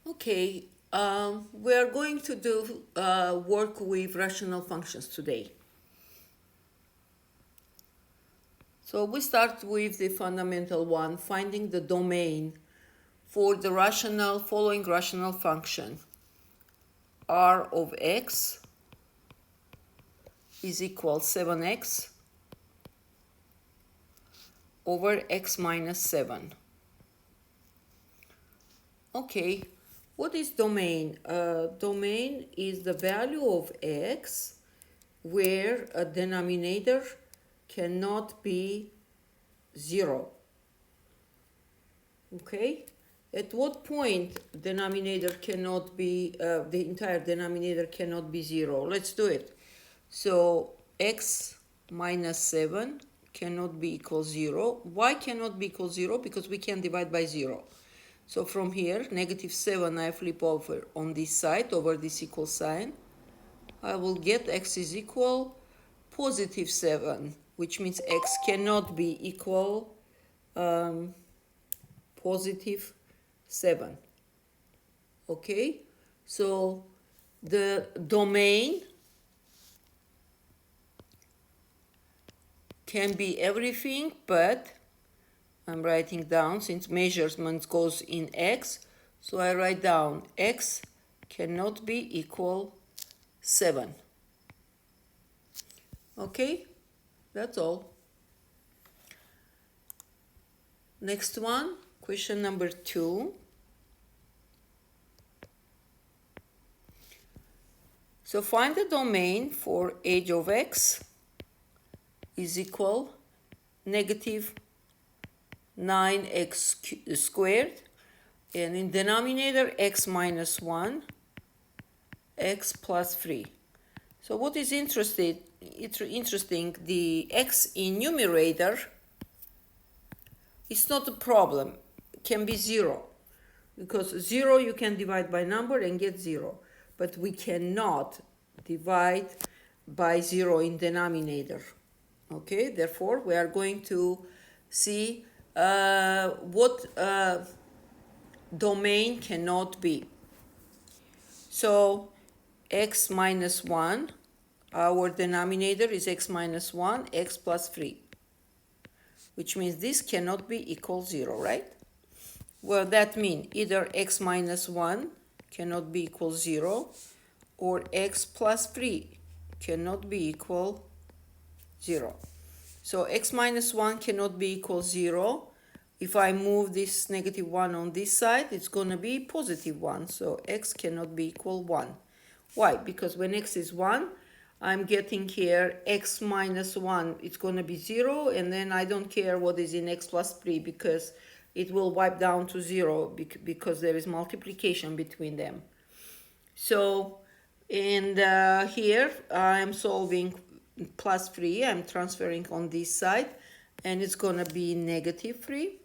Okay, we are going to do work with rational functions today. So we start with the fundamental one, finding the domain for the following rational function. R of x is equal 7x over x minus 7. Okay, what is domain? Domain is the value of x where a denominator cannot be 0. Okay? At what point denominator cannot be, the entire denominator cannot be 0? Let's do it. So x minus 7 cannot be equal 0. Why cannot be equal 0? Because we can divide by 0. So from here, negative 7 I flip over on this side, over this equal sign. I will get x is equal positive 7, which means x cannot be equal positive 7. Okay? So the domain can be everything, but I'm writing down, since measurement goes in x, so I write down x cannot be equal 7. Okay, that's all. Next one, question number 2. So find the domain for h of x is equal negative 9x squared, and in denominator x minus 1, x plus 3. So what is interesting, the x in numerator is not a problem, it can be 0, because 0 you can divide by number and get 0, but we cannot divide by 0 in denominator. Okay, therefore we are going to see what domain cannot be. So x minus 1, our denominator is x minus 1, x plus 3, which means this cannot be equal 0, right? Well, that means either x minus 1 cannot be equal 0, or x plus 3 cannot be equal 0. So x minus 1 cannot be equal 0. If I move this negative 1 on this side, it's going to be positive 1. So x cannot be equal 1. Why? Because when x is 1, I'm getting here x minus 1, it's going to be 0, and then I don't care what is in x plus 3 because it will wipe down to 0 because there is multiplication between them. So, and here I'm solving plus 3, I'm transferring on this side, and it's going to be negative 3.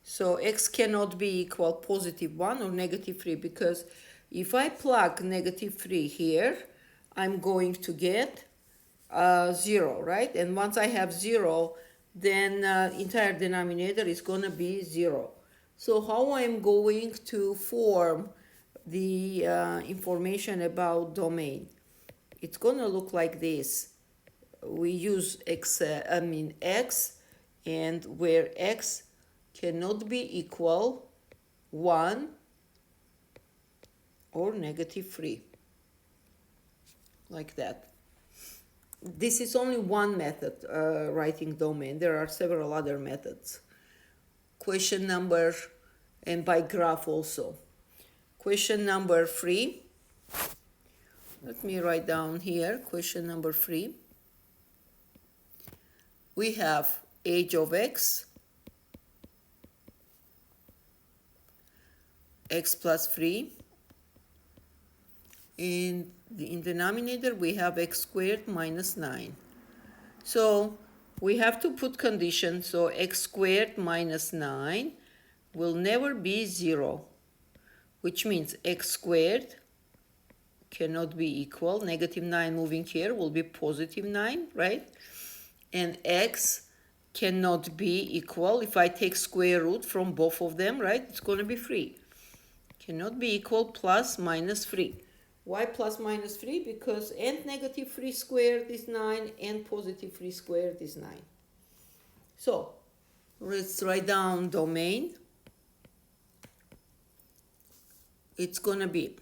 So x cannot be equal positive 1 or negative 3, because if I plug negative 3 here, I'm going to get 0, right? And once I have 0, then entire denominator is going to be 0. So how I'm going to form the information about domain? It's going to look like this. We use x, and where x cannot be equal 1 or negative 3, like that. This is only one method, writing domain. There are several other methods. Question number, and by graph also. Question number 3. Let me write down here, question number 3. We have h of x, x plus 3. In denominator, we have x squared minus 9. So we have to put conditions. So x squared minus 9 will never be 0, which means x squared cannot be equal. Negative 9 moving here will be positive 9, right? And x cannot be equal. If I take square root from both of them, right, it's going to be 3. cannot be equal plus minus 3. Why plus minus 3? Because and negative 3 squared is 9 and positive 3 squared is 9. So let's write down domain. It's gonna be,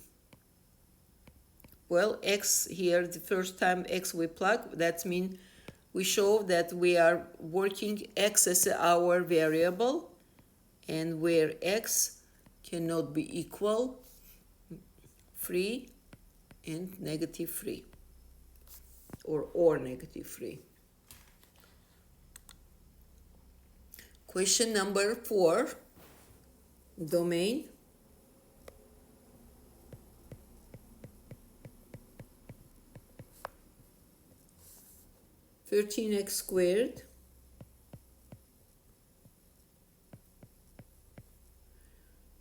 well, x here, the first time x we plug, that means we show that we are working x as our variable, and where x cannot be equal 3 and negative 3, or negative 3. Question number 4, domain. (13x squared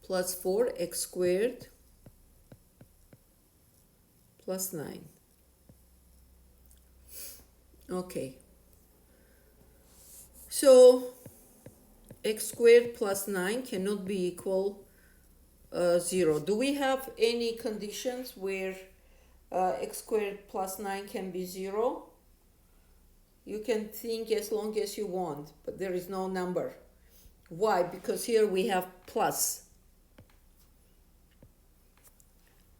plus 4x squared plus 9. Okay. So x squared plus 9 cannot be equal 0. Do we have any conditions where x squared plus 9 can be 0? You can think as long as you want, but there is no number. Why? Because here we have plus.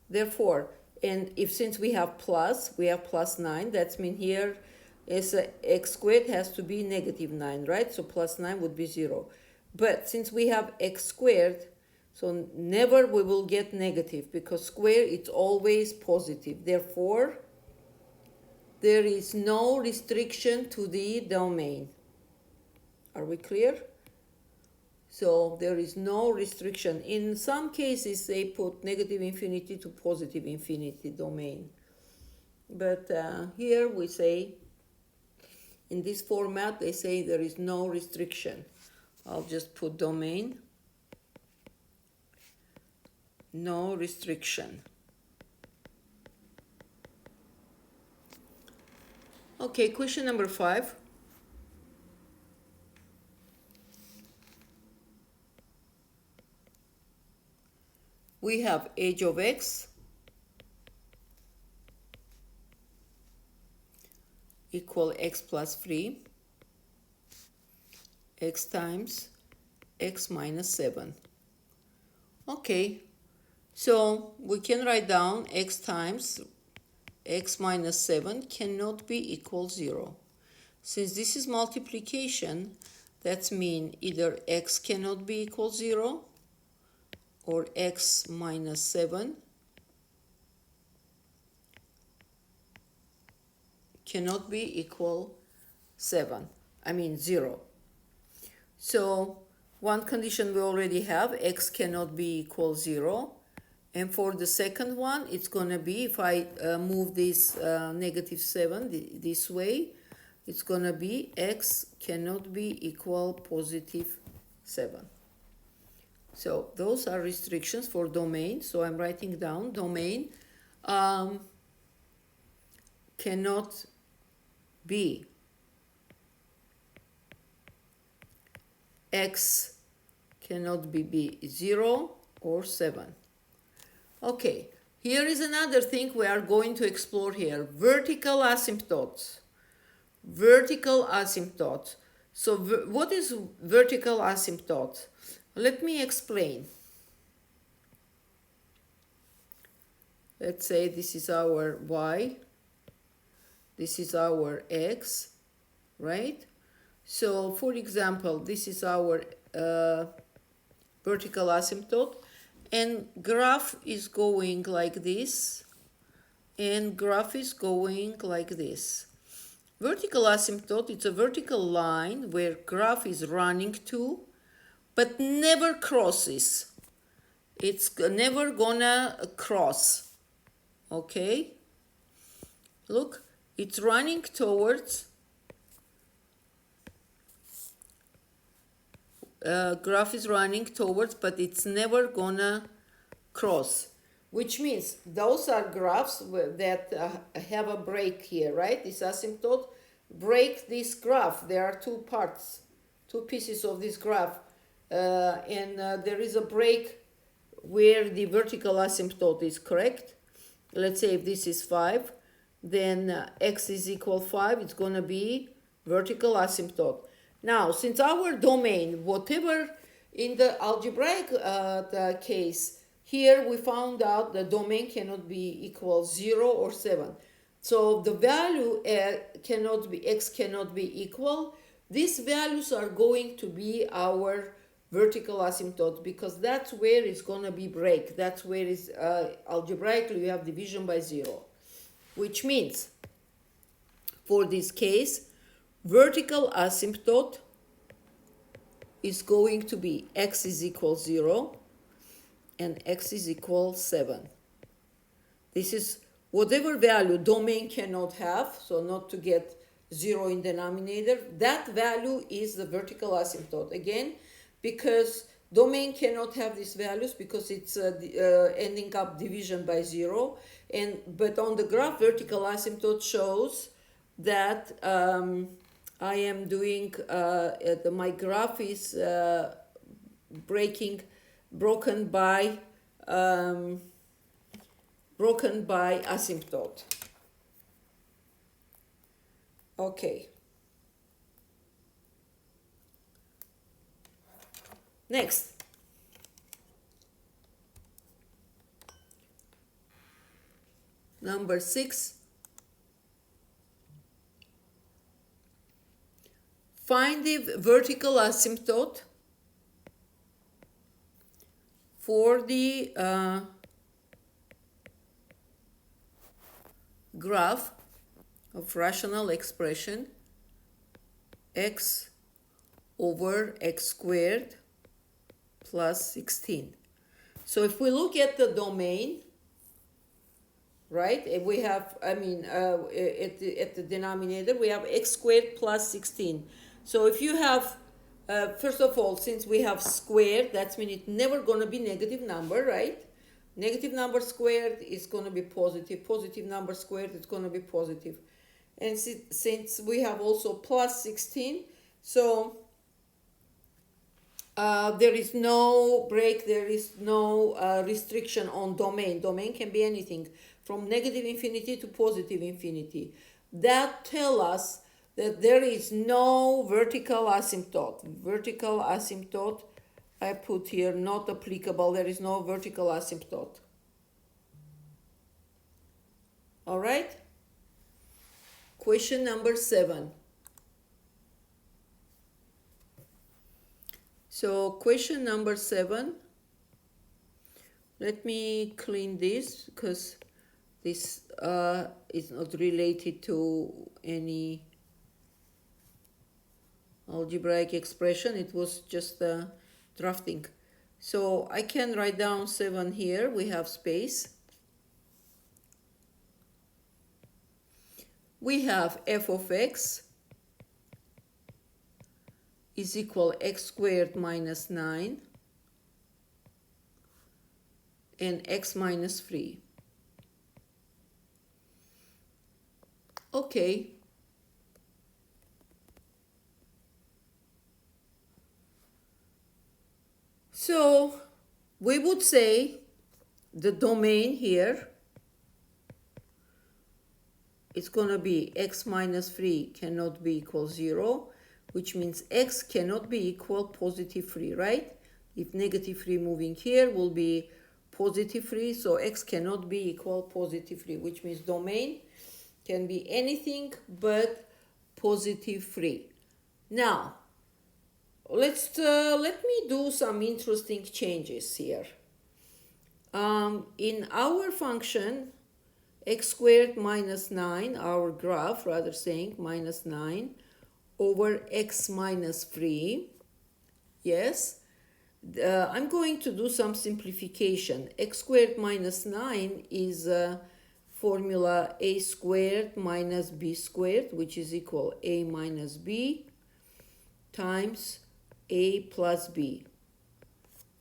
Therefore, and if since we have plus 9, that means here is x squared has to be negative 9, right? So plus 9 would be 0. But since we have x squared, so never we will get negative, because square it's always positive. Therefore, there is no restriction to the domain. Are we clear? So there is no restriction. In some cases, they put negative infinity to positive infinity domain. But here we say, in this format, they say there is no restriction. I'll just put domain, no restriction. Okay, question number 5. We have edge of x equal x plus 3, x times x minus 7. Okay, so we can write down x times x minus 7 cannot be equal 0. Since this is multiplication, that means either x cannot be equal 0 or x minus 7 cannot be equal 0. So one condition we already have, x cannot be equal 0. And for the second one, it's going to be, if I move this negative 7 this way, it's going to be x cannot be equal positive 7. So those are restrictions for domain. So I'm writing down domain cannot be x cannot be 0 or 7. Okay, here is another thing we are going to explore here. Vertical asymptotes. Vertical asymptote. So what is vertical asymptote? Let me explain. Let's say this is our y, this is our x, right? So for example, this is our vertical asymptote, and graph is going like this, and graph is going like this. Vertical asymptote, it's a vertical line where graph is running to, but never crosses. It's never gonna cross, okay? Look, it's running towards, graph is running towards, but it's never gonna cross, which means those are graphs that have a break here, right? This asymptote break this graph. There are two parts, two pieces of this graph, and there is a break where the vertical asymptote is correct. Let's say if this is 5, then x is equal 5, it's going to be vertical asymptote. Now, since our domain, whatever in the algebraic the case, here we found out the domain cannot be equal 0 or 7. So the value cannot be, x cannot be equal. These values are going to be our vertical asymptote because that's where it's going to be break. That's where is algebraically you have division by 0, which means for this case vertical asymptote is going to be x is equal 0 and x is equal 7. This is whatever value domain cannot have, so not to get 0 in denominator, that value is the vertical asymptote. Again, because domain cannot have these values because it's ending up division by 0. But on the graph, vertical asymptote shows that I am doing, my graph is broken by asymptote. Okay. Next. Number 6. Find the vertical asymptote for the graph of rational expression x over x squared plus 16. So if we look at the domain, right, if we have, at the denominator, we have x squared plus 16. So if you have, first of all, since we have squared, that means it's never going to be negative number, right? Negative number squared is going to be positive. Positive number squared is going to be positive. And since we have also plus 16, so there is no break, there is no restriction on domain. Domain can be anything from negative infinity to positive infinity. That tells us that there is no vertical asymptote. Vertical asymptote, I put here, not applicable. There is no vertical asymptote. All right? Question number 7. So question number 7, let me clean this because this is not related to any algebraic expression. It was just drafting. So I can write down 7 here. We have space. We have f of x is equal x squared minus 9 and x minus 3. Okay. So we would say the domain here is going to be x minus 3 cannot be equal 0, which means x cannot be equal positive 3, right? If negative 3 moving here will be positive 3, so x cannot be equal positive 3, which means domain can be anything but positive 3. Now, let me do some interesting changes here. In our function, x squared minus 9, our graph, rather saying minus 9, over x minus 3, yes, I'm going to do some simplification. X squared minus 9 is formula a squared minus b squared, which is equal a minus b times a plus b,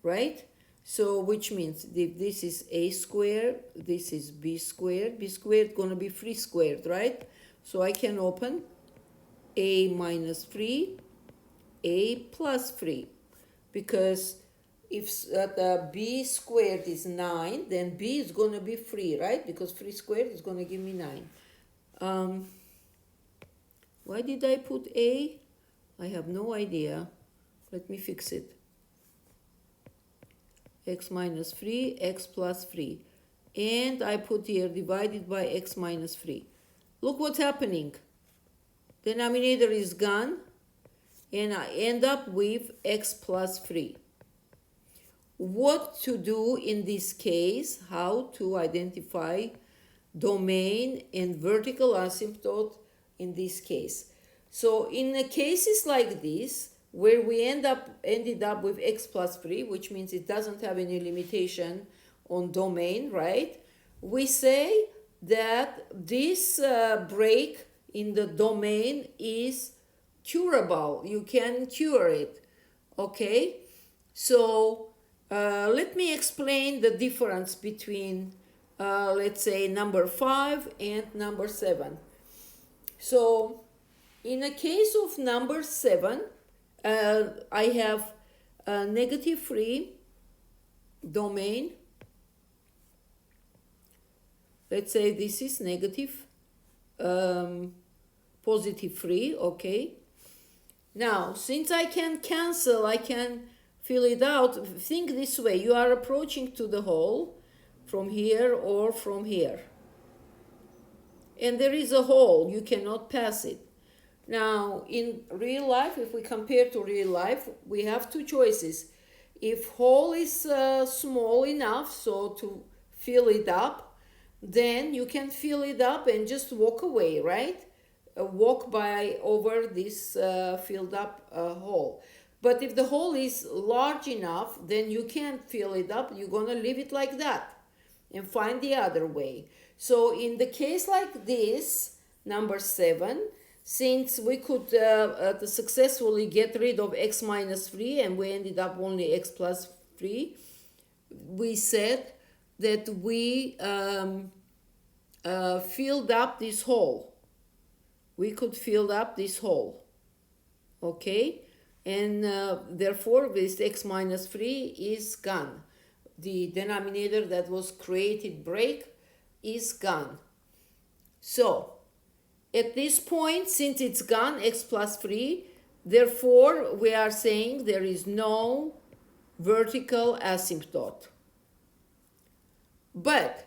right? So which means if this is a squared, this is b squared going to be 3 squared, right? So I can open a minus 3, a plus 3, because if the b squared is 9, then b is going to be 3, right? Because 3 squared is going to give me 9. Why did I put a? I have no idea. Let me fix it. X minus 3, x plus 3. And I put here divided by x minus 3. Look what's happening. Denominator is gone, and I end up with x plus 3. What to do in this case? How to identify domain and vertical asymptote in this case? So in cases like this, where we ended up with x plus 3, which means it doesn't have any limitation on domain, right? We say that this break in the domain is curable. You can cure it, okay? So let me explain the difference between, let's say, number 5 and number 7. So in the case of number 7, I have a negative 3 domain. Let's say this is negative, positive 3, okay? Now, since I can cancel, I can fill it out. Think this way. You are approaching to the hole from here or from here. And there is a hole. You cannot pass it. Now, in real life, if we compare to real life, we have two choices. If hole is small enough so to fill it up, then you can fill it up and just walk away, right? Walk by over this filled up hole. But if the hole is large enough, then you can't fill it up. You're going to leave it like that and find the other way. So in the case like this, number 7, since we could successfully get rid of x minus 3 and we ended up only x plus 3, we said that we filled up this hole. We could fill up this hole, okay? And therefore this x minus 3 is gone. The denominator that was created break is gone. So at this point, since it's gone, x plus 3, therefore we are saying there is no vertical asymptote. But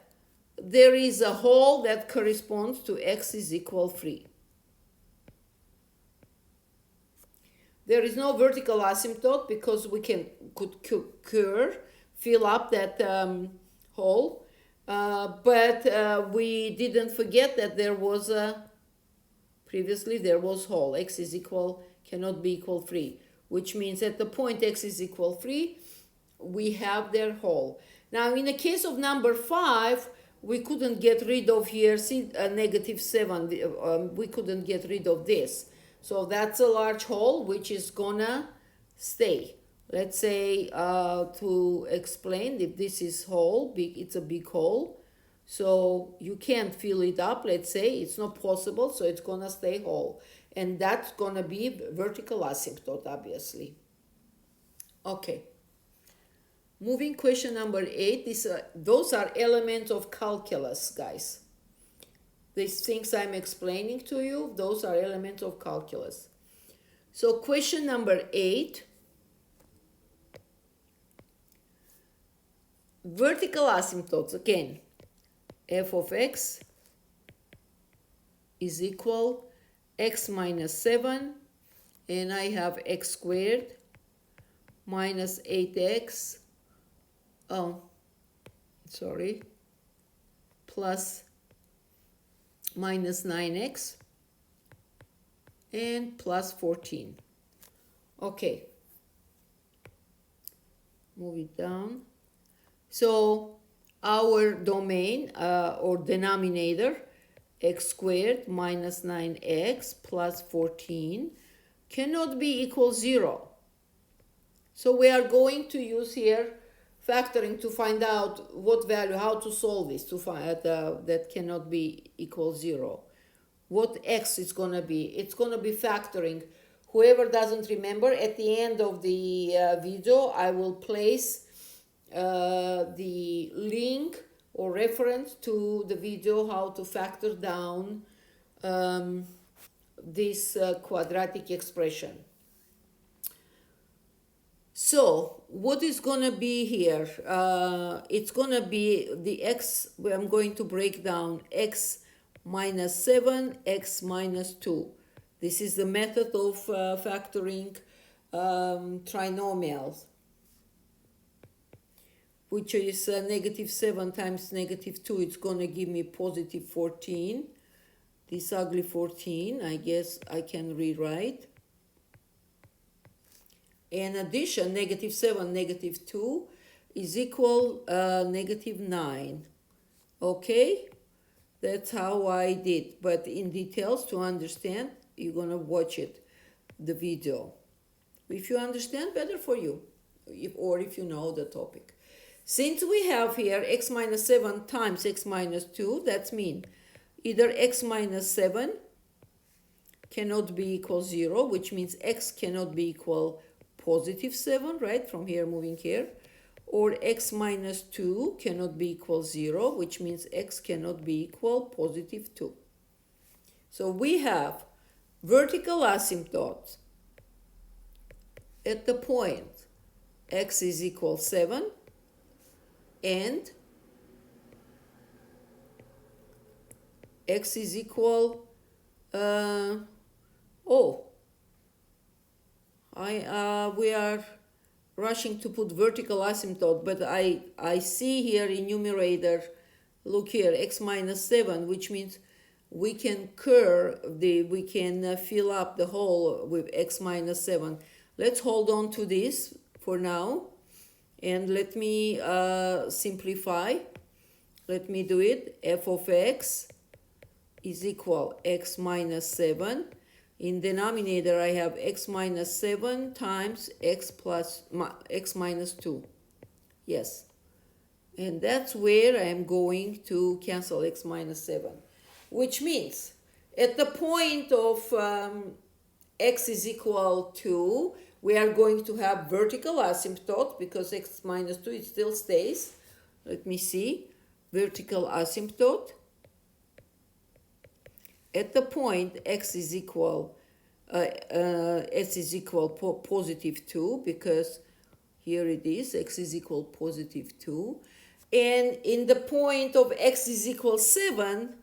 there is a hole that corresponds to x is equal 3. There is no vertical asymptote because we could fill up that hole, but we didn't forget that there was previously there was hole. X is equal, cannot be equal 3, which means at the point x is equal 3, we have their hole. Now in the case of number 5, we couldn't get rid of here, see, negative 7, we couldn't get rid of this. So that's a large hole which is gonna stay. Let's say to explain, if this is hole, it's a big hole. So you can't fill it up, let's say, it's not possible, so it's gonna stay whole. And that's gonna be vertical asymptote, obviously. Okay. Moving question number 8, those are elements of calculus, guys. These things I'm explaining to you, those are elements of calculus. So question number 8, vertical asymptotes, again, f of x is equal x minus 7, and I have x squared minus 8x, plus minus 9x and plus 14. Okay, move it down. So our domain or denominator, x squared minus 9x plus 14, cannot be equal 0. So we are going to use here factoring to find out what value, how to solve this, to find that cannot be equal 0. What x is going to be? It's going to be factoring Whoever doesn't remember, at the end of the video, I will place the link or reference to the video how to factor down this quadratic expression. So what is going to be here? It's going to be the x, I'm going to break down x minus 7, x minus 2. This is the method of factoring trinomials, which is negative 7 times negative 2. It's going to give me positive 14. This ugly 14, I guess I can rewrite. In addition, negative 7, negative 2 is equal negative 9. Okay? That's how I did. But in details, to understand, you're going to watch it, the video. If you understand, better for you. Or if you know the topic. Since we have here x minus 7 times x minus 2, that means either x minus 7 cannot be equal 0, which means x cannot be equal positive 7, right, from here moving here, or x minus 2 cannot be equal 0, which means x cannot be equal positive 2. So we have vertical asymptote at the point x is equal 7 and x is equal, we are rushing to put vertical asymptote, but I see here in numerator, look here, x minus 7, which means we can we can fill up the hole with x minus 7. Let's hold on to this for now, and let me simplify. Let me do it. F of x is equal x minus 7. In denominator, I have x minus 7 times x minus 2. Yes. And that's where I am going to cancel x minus 7. Which means, at the point of x is equal 2, we are going to have vertical asymptote, because x minus 2, it still stays. Let me see. Vertical asymptote. At the point x is equal positive 2, because here it is, x is equal positive 2. And in the point of x is equal 7,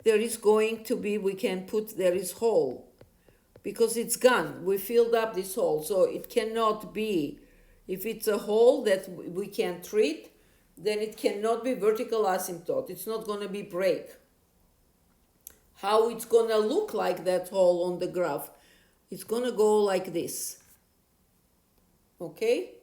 there is going to be, we can put, there is hole, because it's gone. We filled up this hole, so it cannot be, if it's a hole that we can treat, then it cannot be vertical asymptote. It's not going to be break. How it's going to look like that hole on the graph? It's going to go like this. Okay?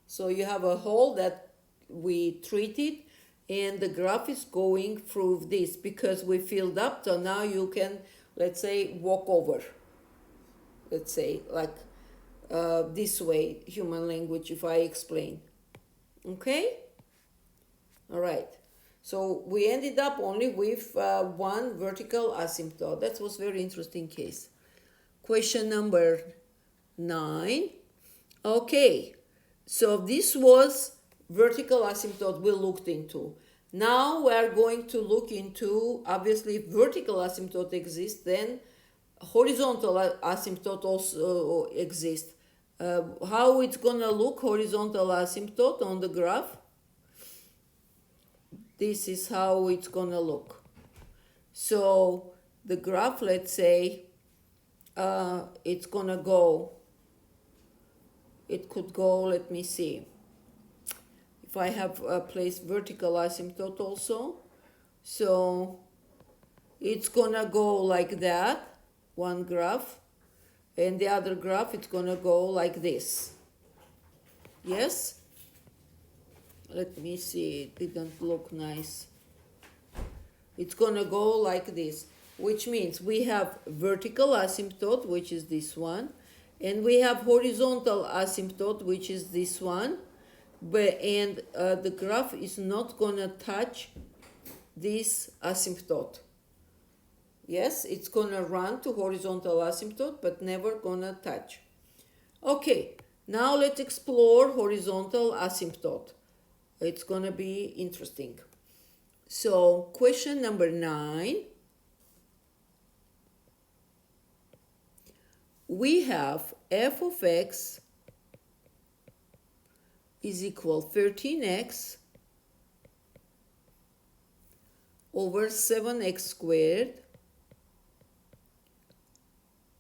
So you have a hole that we treated, and the graph is going through this because we filled up. So now you can, let's say, walk over. Let's say, like this way, human language, if I explain. Okay? All right. So we ended up only with one vertical asymptote. That was very interesting case. Question number 9. Okay, so this was vertical asymptote we looked into. Now we are going to look into, obviously, if vertical asymptote exists, then horizontal asymptote also exists. How it's going to look, horizontal asymptote on the graph? This is how it's going to look. So the graph, let's say, it's going to go, it could go, let me see. If I have placed vertical asymptote also, so it's going to go like that, one graph, and the other graph, it's going to go like this. Yes? Let me see, it didn't look nice. It's going to go like this, which means we have vertical asymptote, which is this one, and we have horizontal asymptote, which is this one, and the graph is not going to touch this asymptote. Yes, it's gonna run to horizontal asymptote, but never gonna touch. Okay, now let's explore horizontal asymptote. It's gonna be interesting. So question number 9. We have f of x is equal 13x over 7x squared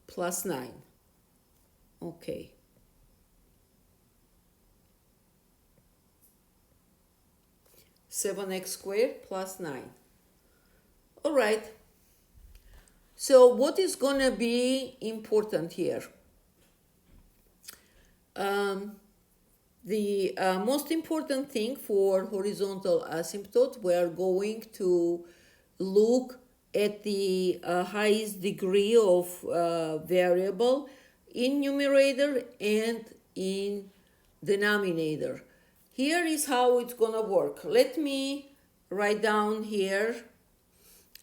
plus 9. Okay. Seven x squared plus 9. All right. So what is going to be important here? The most important thing for horizontal asymptote, we are going to look at the highest degree of variable in numerator and in denominator. Here is how it's gonna work. Let me write down here.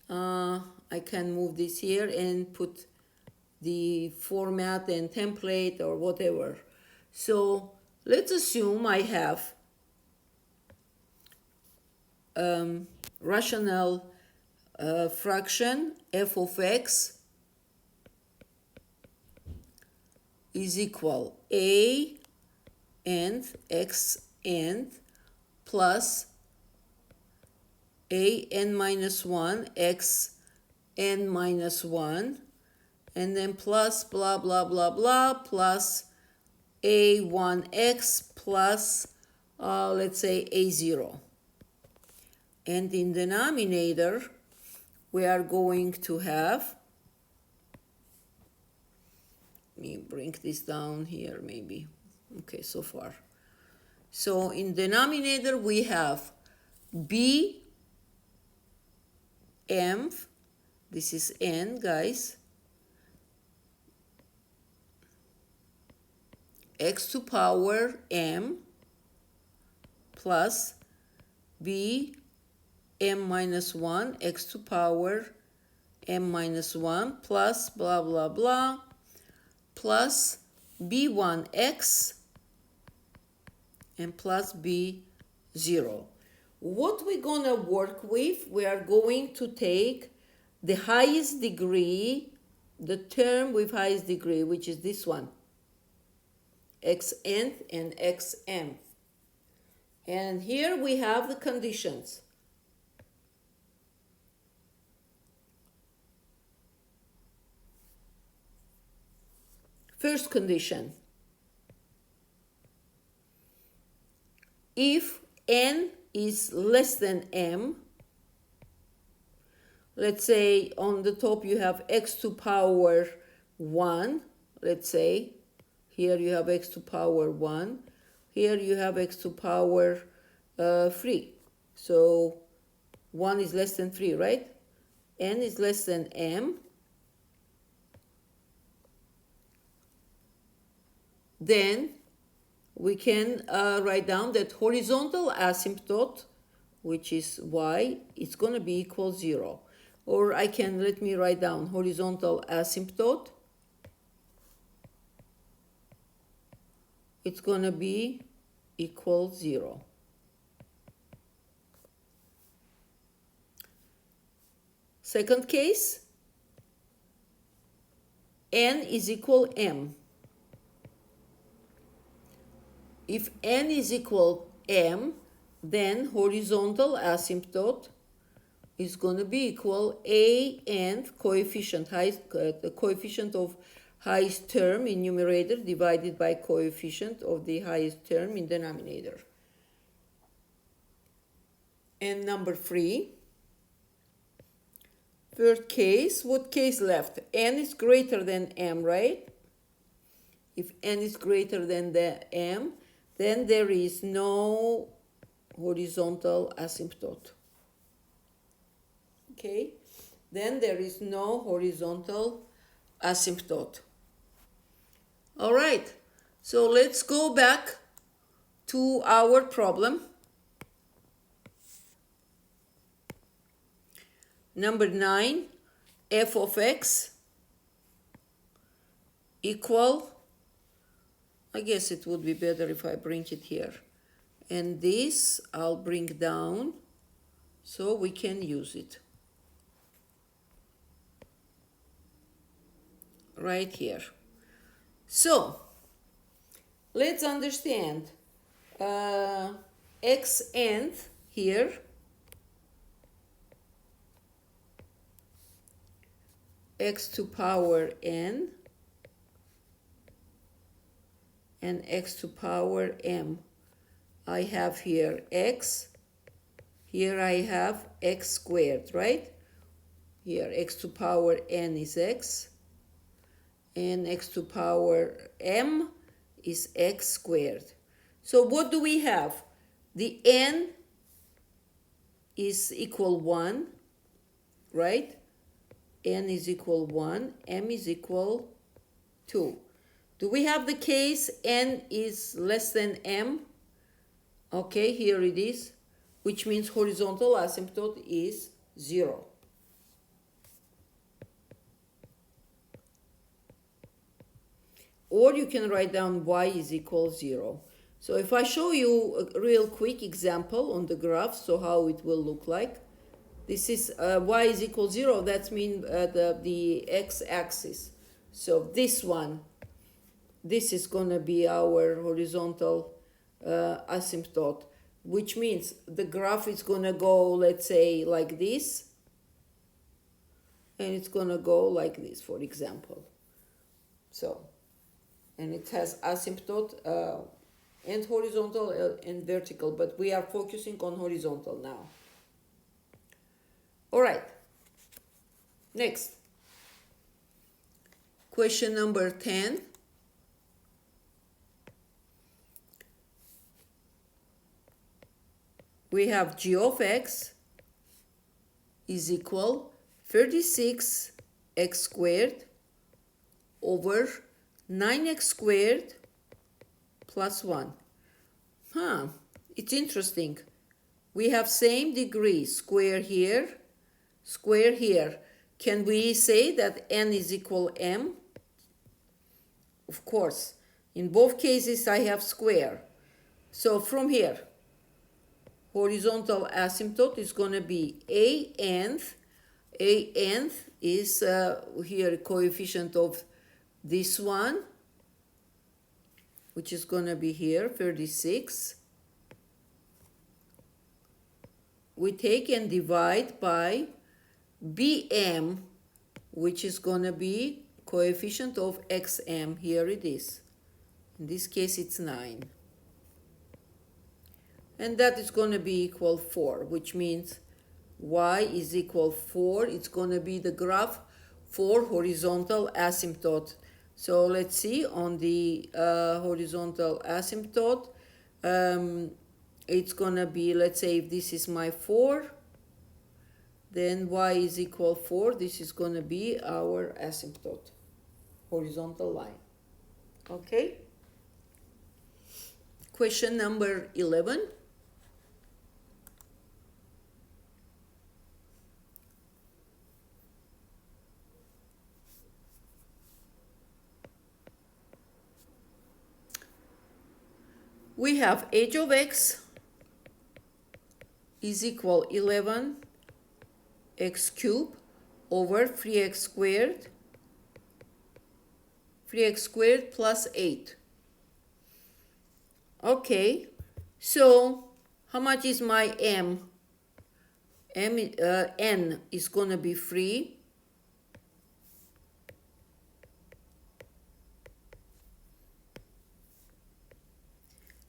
I can move this here and put the format and template or whatever. So let's assume I have rational fraction f of x is equal a and x and plus a n minus 1 x n minus 1 and then plus blah blah blah blah plus a1x plus let's say a0. And in denominator we are going to have, let me bring this down here maybe. Okay, so far. So in denominator we have b m, this is n, guys, x to power m plus b m minus 1 x to power m minus 1 plus blah blah blah plus b1x and plus b0. What we're gonna work with, we are going to take the highest degree, the term with highest degree, which is this one, xn and xm. And here we have the conditions. First condition, if n is less than m, let's say on the top you have x to power 1, let's say, here you have x to power 1, here you have x to power 3. So 1 is less than 3, right? N is less than m. Then we can write down that horizontal asymptote, which is y, is going to be equal 0. Or I can, let me write down horizontal asymptote. It's going to be equal 0. Second case, n is equal m. If n is equal m, then horizontal asymptote is going to be equal a and coefficient, the coefficient of highest term in numerator divided by coefficient of the highest term in denominator. And number 3, third case, what case left? N is greater than m, right? If n is greater than the m, then there is no horizontal asymptote. Okay, then there is no horizontal asymptote. All right, so let's go back to our problem. Number 9, f of x equal, I guess it would be better if I bring it here. And this I'll bring down so we can use it. Right here. So, let's understand x nth here x to power n and x to power m. I have here x, here I have x squared, right? Here x to power n is x, and x to power m is x squared. So what do we have? The n is equal 1, right? N is equal 1, m is equal 2. Do we have the case n is less than m? Okay, here it is, which means horizontal asymptote is 0. Or you can write down y is equal 0. So if I show you a real quick example on the graph, so how it will look like. This is y is equal 0, that means the x-axis. So this one, this is going to be our horizontal asymptote, which means the graph is going to go, let's say, like this, and it's going to go like this, for example. So, and it has asymptote and horizontal and vertical, but we are focusing on horizontal now. All right, next. Question number 10. We have g of x is equal 36x squared over 9x squared plus 1. It's interesting. We have same degree, square here, square here. Can we say that n is equal m? Of course. In both cases I have square. So from here, horizontal asymptote is going to be a nth. A nth is here coefficient of this one, which is going to be here 36. We take and divide by bm, which is going to be coefficient of xm. Here it is. In this case it's 9. And that is going to be equal 4, which means y is equal 4. It's going to be the graph for horizontal asymptote. So let's see on the horizontal asymptote. It's going to be, let's say if this is my 4, then y is equal 4. This is going to be our asymptote, horizontal line. Okay? Question number 11. We have h of x is equal 11 x cubed over 3x squared plus 8. Okay, so how much is my m? N is going to be 3.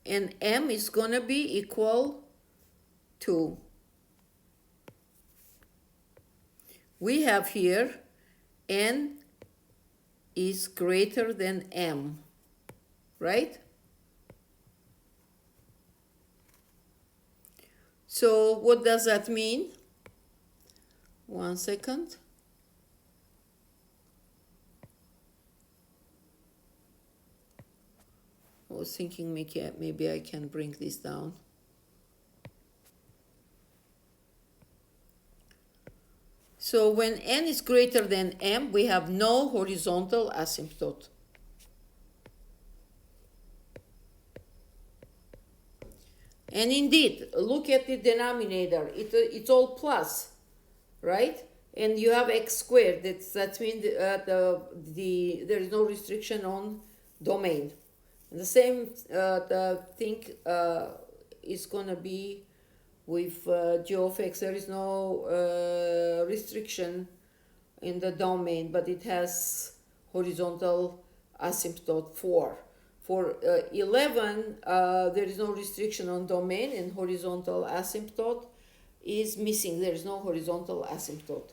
And m is going to be equal to, we have here n is greater than m, right? So what does that mean? 1 second. I was thinking maybe I can bring this down. So when n is greater than m, we have no horizontal asymptote. And indeed, look at the denominator. It's all plus, right? And you have x squared. That means there is no restriction on domain. And the same the thing is gonna be with g of x. There is no restriction in the domain, but it has horizontal asymptote 4. For 11, there is no restriction on domain, and horizontal asymptote is missing. There is no horizontal asymptote.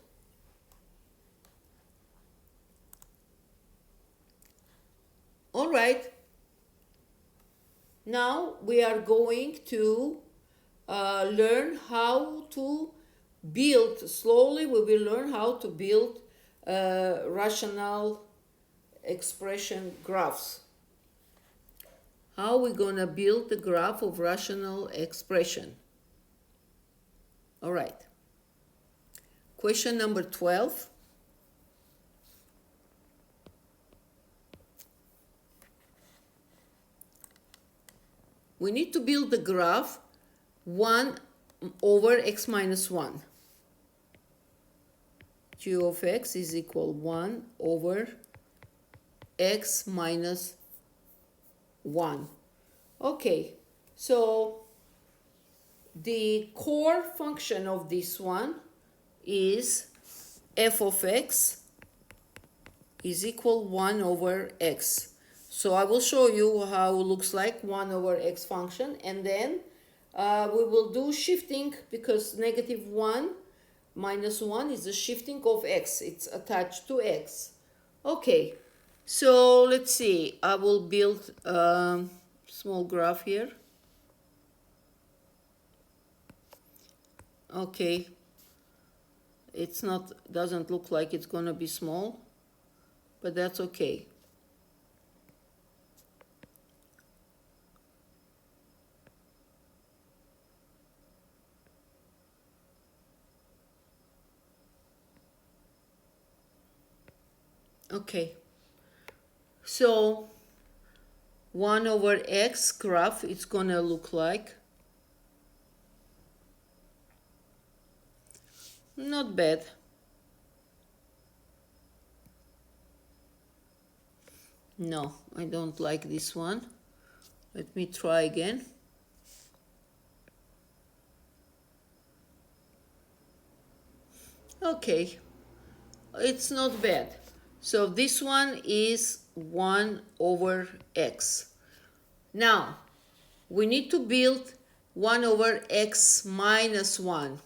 All right. Now we are going to learn how to build, slowly we will learn how to build rational expression graphs. How are we going to build the graph of rational expression? All right. Question number 12. We need to build the graph 1 over x minus 1. G of x is equal 1 over x minus 1. Okay, so the core function of this one is f of x is equal 1 over x. So I will show you how it looks like 1 over x function, and then we will do shifting, because negative 1 minus 1 is the shifting of x. It's attached to x. Okay, so let's see. I will build a small graph here. Okay, it's not, doesn't look like it's gonna be small, but that's okay. Okay, so 1 over x graph, it's gonna look like, not bad. No, I don't like this one. Let me try again. Okay, it's not bad. So this one is 1 over x. Now, we need to build 1 over x minus 1.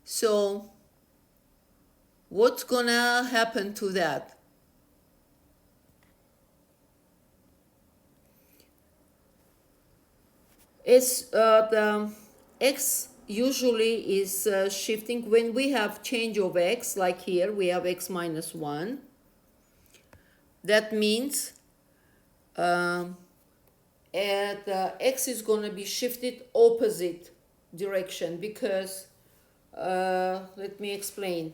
So, what's gonna happen to that? It's the x usually is shifting when we have change of x, like here we have x minus 1. That means x is going to be shifted opposite direction, because let me explain.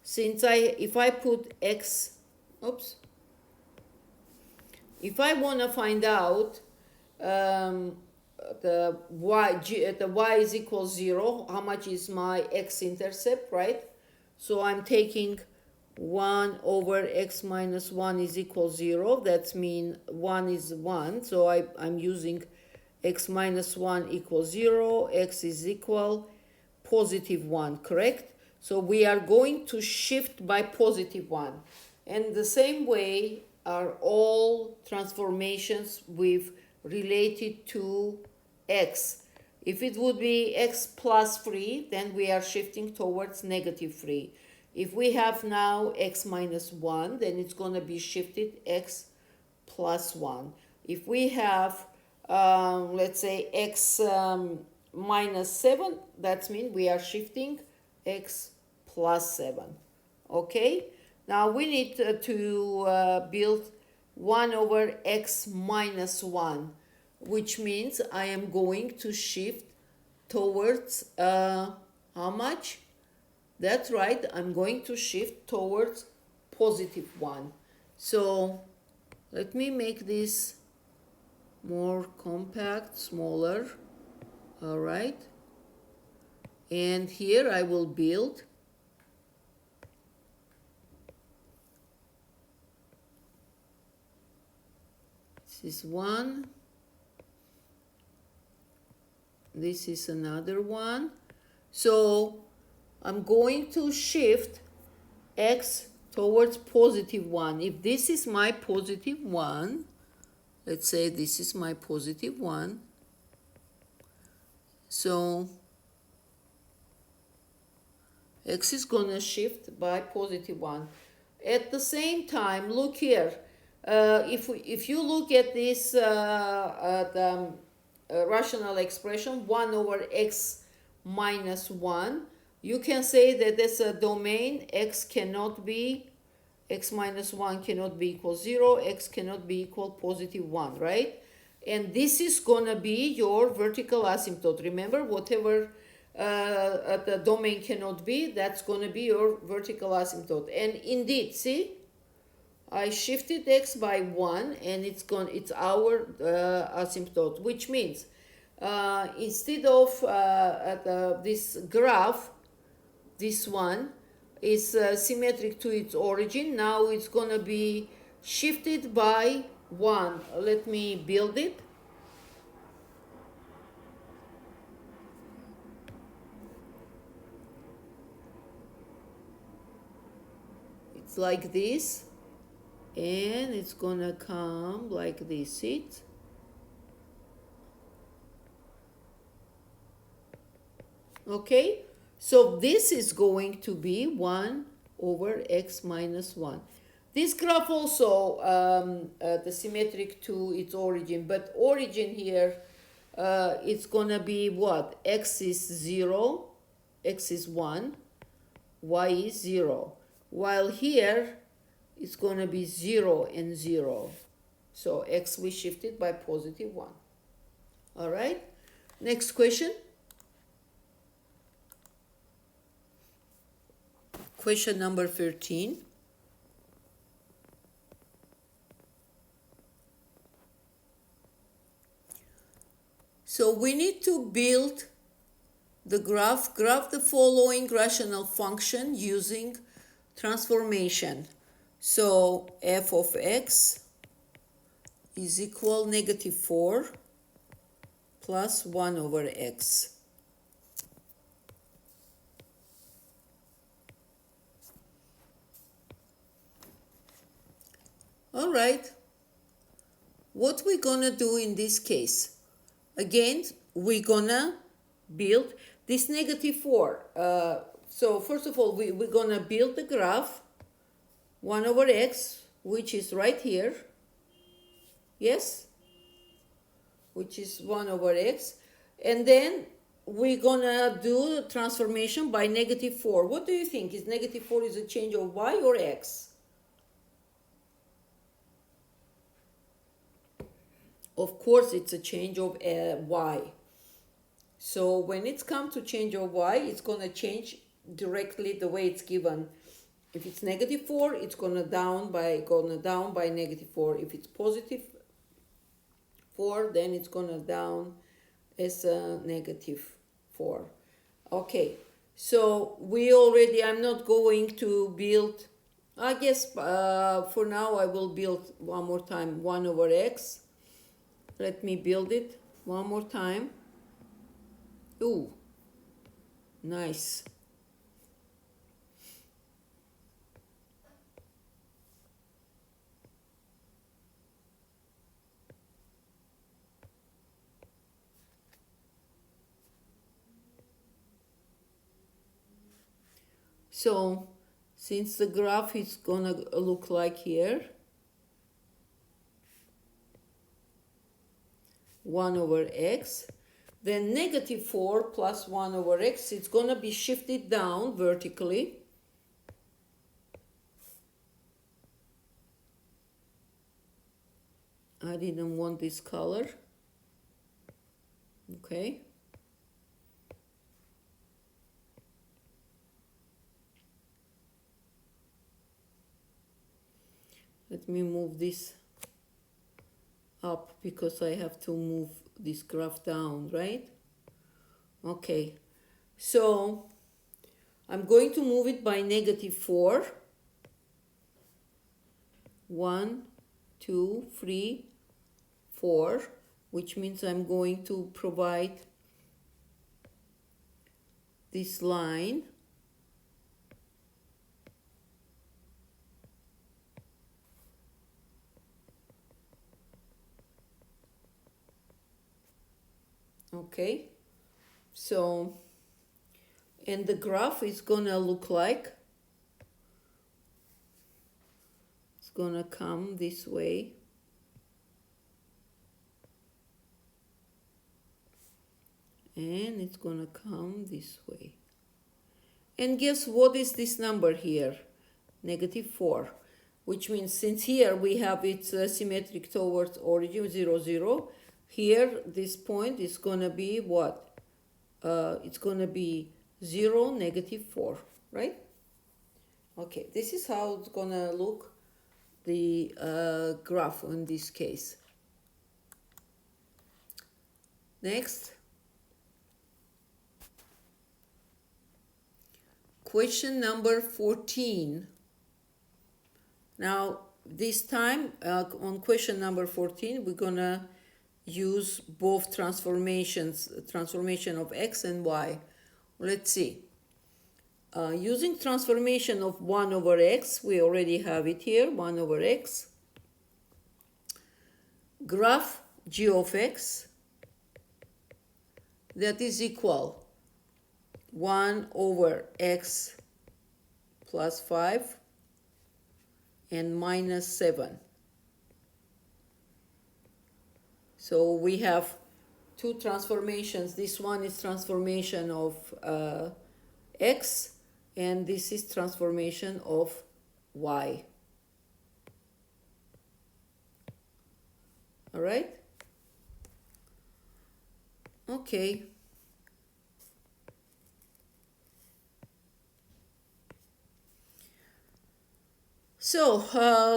Since if I put x, oops, if I want to find out the y is equal 0, how much is my x-intercept, right? So I'm taking 1 over x minus 1 is equal 0. That means 1 is 1. So I'm using x minus 1 equals 0. X is equal positive 1, correct? So we are going to shift by positive 1. And the same way are all transformations with related to x. If it would be x plus 3, then we are shifting towards negative 3. If we have now x minus 1, then it's going to be shifted x plus 1. If we have, let's say, x minus 7, that means we are shifting x plus 7. Okay? Now we need to build 1 over x minus 1, which means I am going to shift towards how much? That's right, I'm going to shift towards positive 1. So let me make this more compact, smaller. All right. And here I will build this is one. This is another one. So I'm going to shift X towards positive 1. If this is my positive 1, let's say this is my positive 1. So X is going to shift by positive 1. At the same time, look here. If you look at this rational expression, 1 over x minus 1, you can say that as a domain, x minus 1 cannot be equal 0, x cannot be equal positive 1, right? And this is going to be your vertical asymptote. Remember, whatever the domain cannot be, that's going to be your vertical asymptote. And indeed, see, I shifted x by 1, and it's our asymptote, which means instead of this graph, this one is symmetric to its origin. Now it's going to be shifted by 1. Let me build it. It's like this, and it's gonna come like this. See it? Okay, so this is going to be 1 over x minus 1. This graph also the symmetric to its origin, but origin here it's gonna be what? X is 0, x is 1, y is 0. While here it's going to be 0 and 0. So x we shifted by positive 1. All right. Next question. Question number 13. So we need to build the graph the following rational function using transformation. So f of x is equal negative 4 plus 1 over x. All right. What we're gonna do in this case? Again, we're gonna build this negative 4. So first of all, we're gonna build the graph 1 over x, which is right here. Yes? Which is 1 over x. And then we're gonna do the transformation by negative 4. What do you think? Is negative 4 is a change of y or x? Of course, it's a change of y. So when it's come to change of y, it's gonna change directly the way it's given. If it's negative 4, it's gonna down by negative 4. If it's positive 4, then it's gonna down as a negative 4. Okay, so I'm not going to build, I guess for now I will build one more time 1 over x. Let me build it one more time. Ooh, nice. So since the graph is gonna look like here, 1 over x, then negative 4 plus 1 over x, it's gonna be shifted down vertically. I didn't want this color. Okay. Let me move this up because I have to move this graph down, right? Okay, so I'm going to move it by -4. 1, 2, 3, 4, which means I'm going to provide this line. Okay, so, and the graph is gonna look like, it's gonna come this way. And it's gonna come this way. And guess what is this number here? -4, which means since here we have it's symmetric towards origin 0, 0, here this point is gonna be what? It's gonna be 0, -4, right? Okay, this is how it's gonna look, the graph in this case. Next. Question number 14. Now, this time on question number 14, we're gonna use both transformations, transformation of x and y. Let's see. Using transformation of 1 over x, we already have it here, 1 over x. Graph g of x, that is equal 1 over x plus 5 and -7. So we have two transformations. This one is transformation of x, and this is transformation of y. All right? Okay. So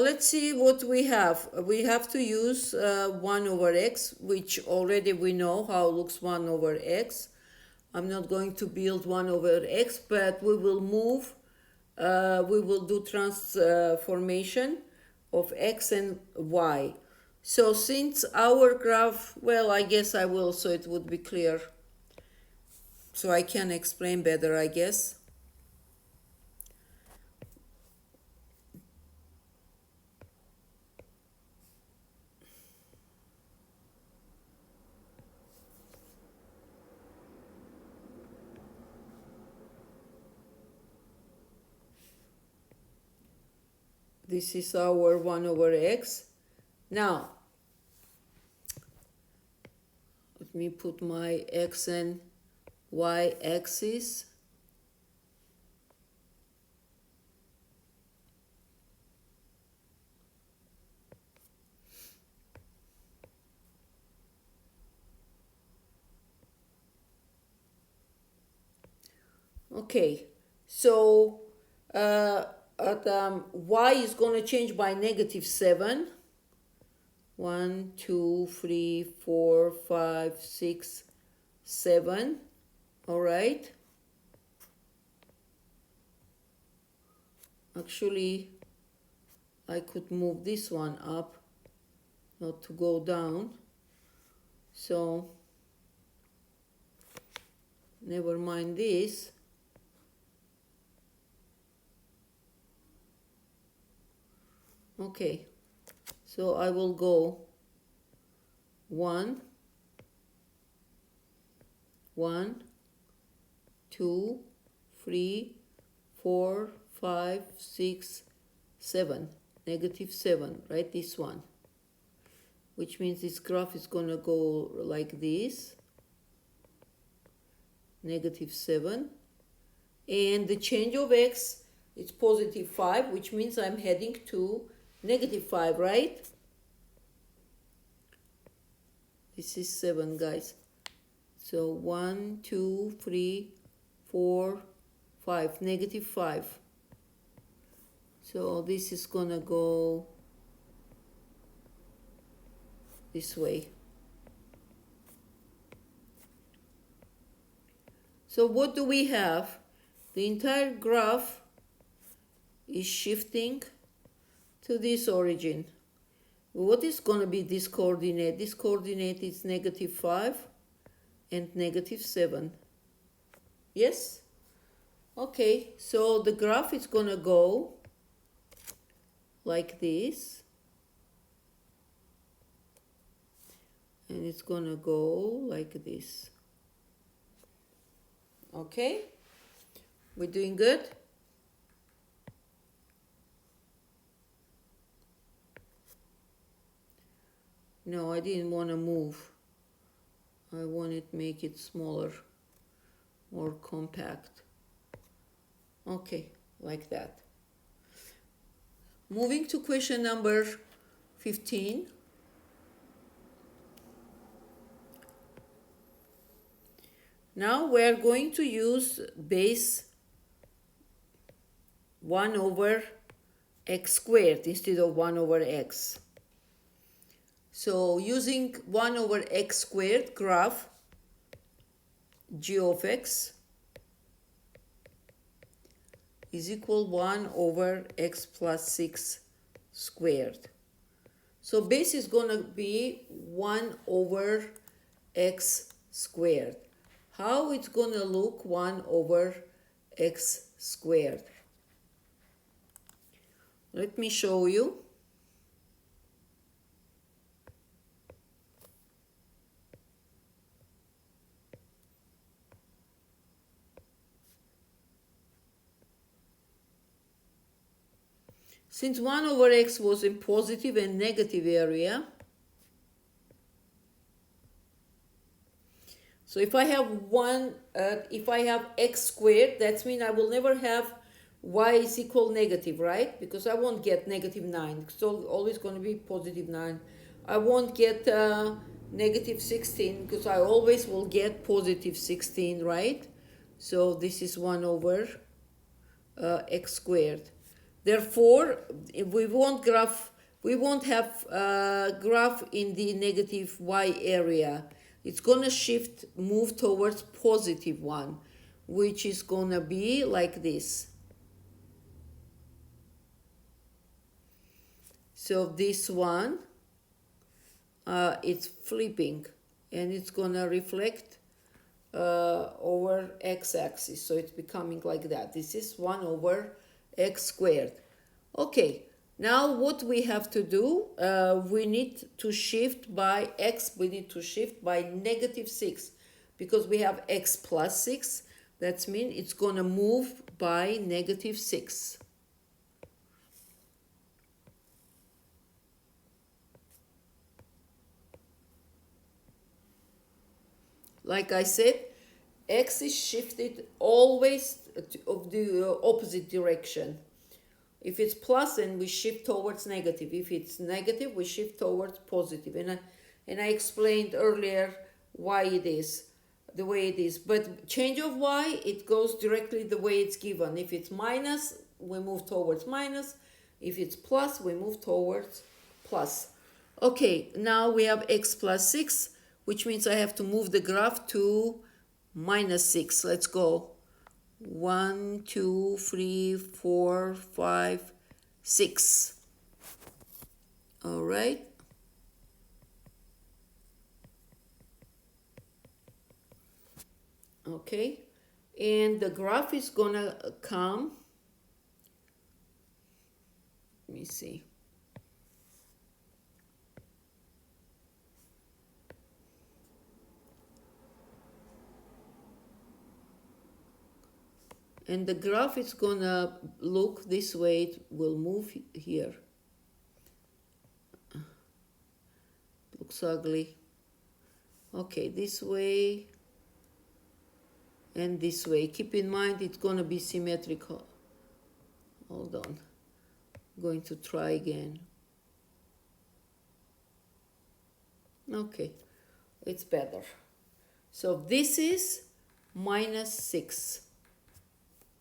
let's see what we have. We have to use 1 over x, which already we know how looks 1 over x. I'm not going to build 1 over x, but we will move, we will do transformation of x and y. So since our graph, well, I guess I will, so it would be clear. So I can explain better, I guess. This is our 1 over x. Now, let me put my x and y axis. Okay, so y is going to change by -7. 1, 2, 3, 4, 5, 6, 7. All right. Actually, I could move this one up, not to go down. So, never mind this. Okay, so I will go 1, 1, 2, 3, 4, 5, 6, 7, -7, right? This one, which means this graph is going to go like this, -7, and the change of x is +5, which means I'm heading to -5, right? This is 7, guys. So 1, 2, 3, 4, 5, -5. So this is gonna go this way. So what do we have? The entire graph is shifting to this origin. What is going to be this coordinate? This coordinate is -5 and -7. Yes? Okay, so the graph is going to go like this. And it's going to go like this. Okay? We're doing good? No, I didn't want to move. I wanted to make it smaller, more compact. Okay, like that. Moving to question number 15. Now we are going to use base 1 over x squared instead of 1 over x. So using 1 over x squared graph, g of x is equal 1 over x plus 6 squared. So base is going to be 1 over x squared. How it's going to look 1 over x squared? Let me show you. Since 1 over x was in positive and negative area, so if I have x squared, that means I will never have y is equal negative, right? Because I won't get -9. It's always going to be +9. I won't get -16 because I always will get +16, right? So this is 1 over x squared. Therefore, if we won't have graph in the negative y area. It's going to move towards +1, which is going to be like this. So this one, it's flipping, and it's going to reflect over x-axis. So it's becoming like that. This is 1 over x squared. Okay. Now what we have to do, we need to shift by x, we need to shift by -6 because we have x plus 6. That means it's going to move by -6. Like I said, x is shifted always of the opposite direction. If it's plus, then we shift towards negative. If it's negative, we shift towards positive. And I explained earlier why it is the way it is. But change of y, it goes directly the way it's given. If it's minus, we move towards minus. If it's plus, we move towards plus. Okay, now we have x plus 6, which means I have to move the graph to -6. Let's go. 1, 2, 3, 4, 5, 6. All right. Okay. And the graph is gonna come. Let me see. And the graph is gonna look this way. It will move here. Looks ugly. Okay, this way and this way. Keep in mind it's gonna be symmetrical. Hold on. I'm going to try again. Okay, it's better. So this is -6.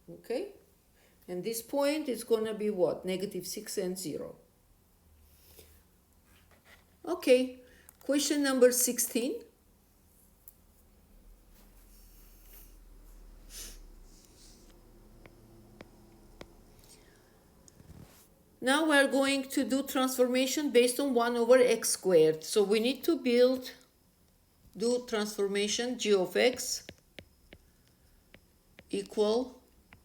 Okay, and this point is going to be what? -6 and 0. Okay, Question number 16. Now we're going to do transformation based on 1 over x squared. So we need to do transformation g of x equal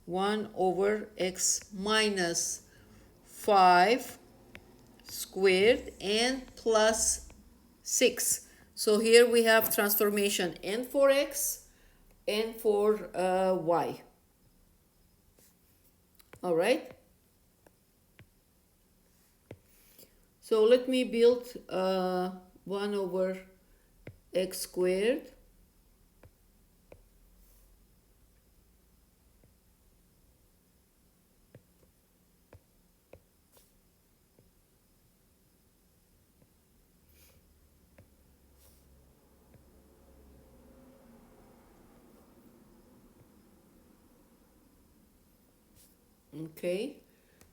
1 over x minus 5 squared and plus 6. So here we have transformation n for x and for y. All right. So let me build 1 over x squared okay.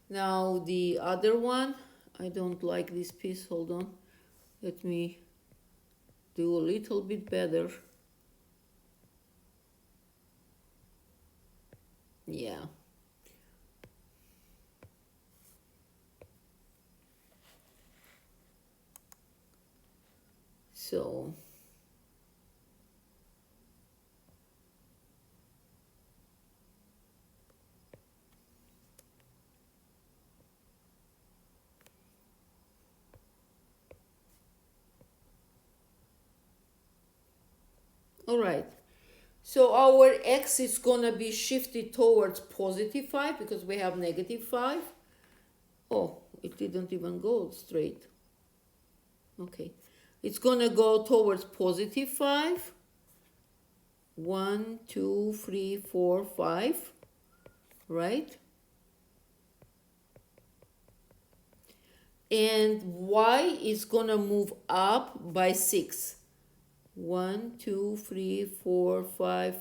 Now the other one, I don't like this piece, hold on. Let me do a little bit better. Yeah. So all right. So our x is gonna be shifted towards positive 5 because we have negative 5. Oh, it didn't even go straight. Okay. It's gonna go towards positive 5. 1, 2, 3, 4, 5. Right? And y is gonna move up by 6. 1, 2, 3, 4, 5,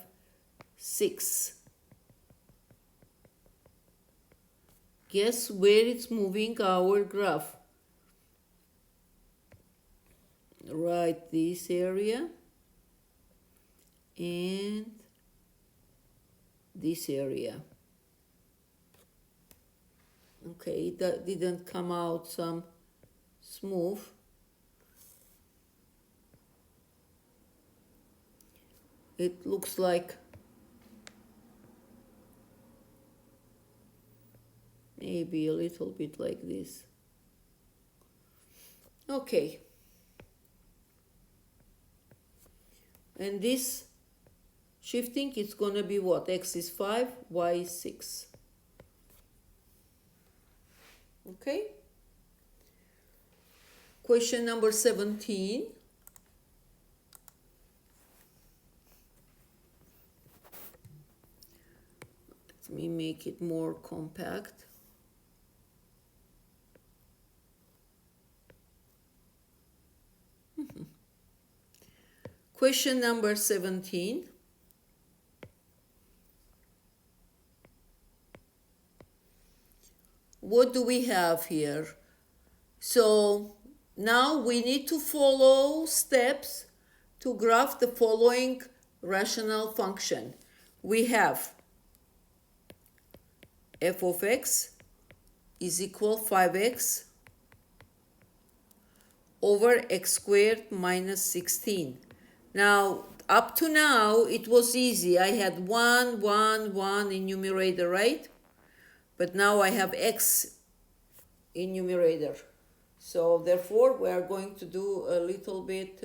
6. Guess where it's moving our graph? Right, this area and this area. Okay, that didn't come out some smooth. It looks like maybe a little bit like this. Okay. And this shifting is going to be what? X is 5, y is 6. Okay. Question number 17. Let me make it more compact. Question number 17. What do we have here? So now we need to follow steps to graph the following rational function. We have f of x is equal 5x over x squared minus 16. Now, up to now, it was easy. I had 1, 1, 1 in numerator, right? But now I have x in numerator. So therefore, we are going to do a little bit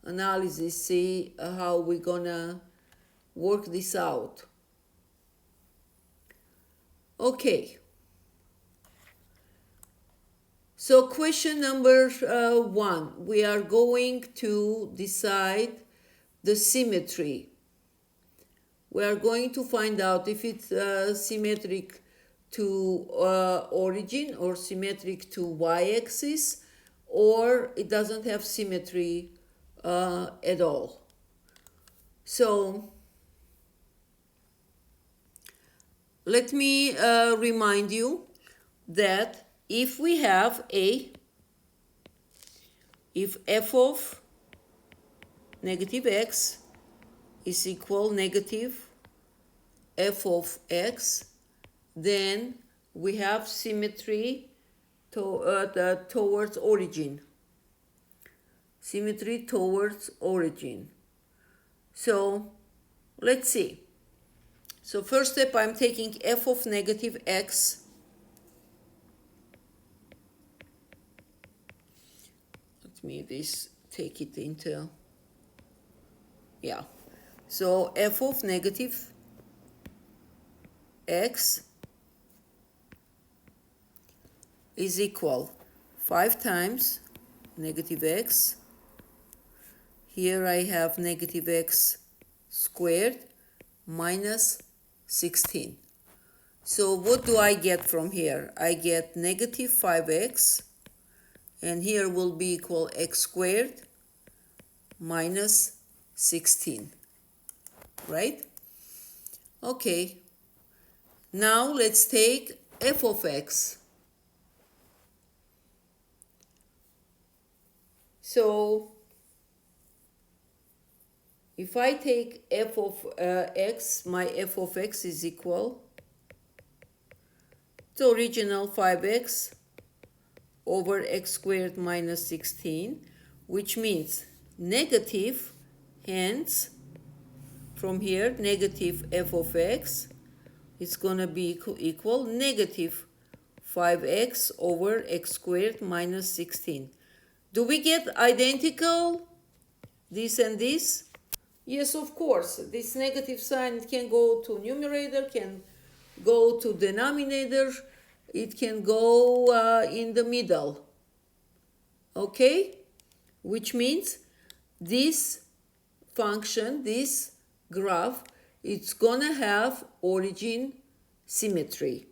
analysis, see how we're gonna work this out. Okay. So question number 1, we are going to decide the symmetry. We are going to find out if it's symmetric to origin or symmetric to y-axis, or it doesn't have symmetry at all. So let me remind you that if we have a if f of negative x is equal negative f of x, then we have symmetry towards origin. Symmetry towards origin. So let's see. So first step, I'm taking f of negative x. Let me take it into, yeah. So f of negative x is equal 5 times negative x. Here I have negative x squared minus 16. So what do I get from here? I get negative 5x, and here will be equal x squared minus 16, right? Okay, now let's take f of x. So if I take f of x, my f of x is equal to original 5x over x squared minus 16, which means negative, hence from here negative f of x is going to be equal negative 5x over x squared minus 16. Do we get identical this and this? Yes, of course. This negative sign can go to numerator, can go to denominator, it can go in the middle. Okay? Which means this function, this graph, it's gonna have origin symmetry.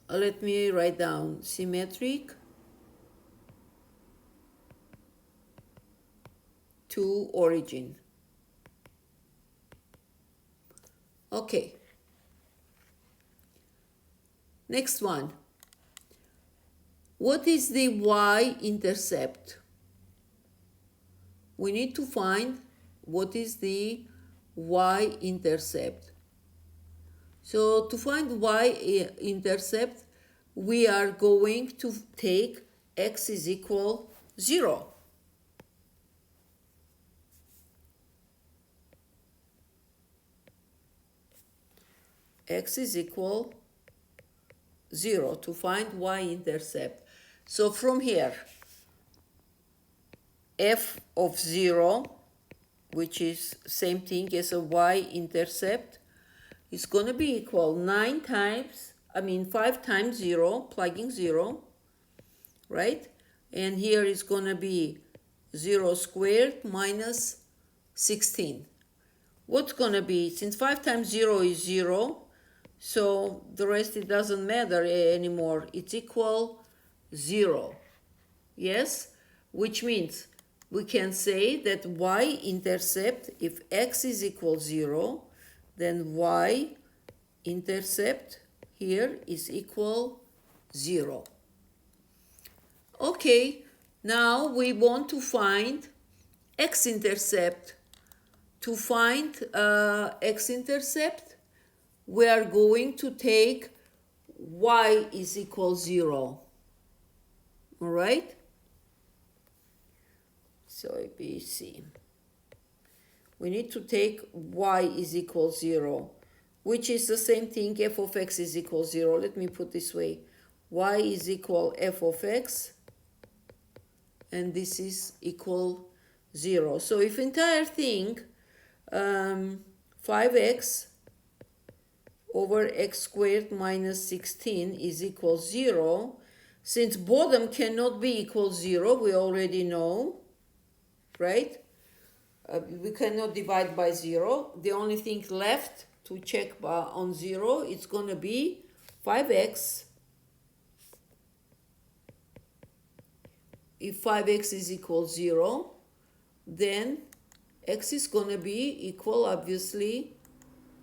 Let me write down symmetric to origin. Okay. Next one. What is the y-intercept? We need to find what is the y-intercept. So to find y-intercept, we are going to take x is equal 0. X is equal 0 to find y-intercept. So from here, f of 0, which is same thing as a y-intercept, is going to be equal 5 times 0, plugging 0, right? And here is going to be 0 squared minus 16. What's going to be, since 5 times 0 is 0, so the rest, it doesn't matter anymore. It's equal 0. Yes? Which means we can say that y-intercept, if x is equal 0, then y-intercept here is equal 0. Okay, now we want to find x-intercept. To find x-intercept, we are going to take y is equal 0. All right? So ABC. We need to take y is equal 0, which is the same thing, f of x is equal 0. Let me put this way. Y is equal f of x, and this is equal 0. So if entire thing, 5x over x squared minus 16 is equal 0, since bottom cannot be equal 0, we already know, right? We cannot divide by 0. The only thing left to check on 0, it's going to be 5x. If 5x is equal 0, then x is going to be equal, obviously,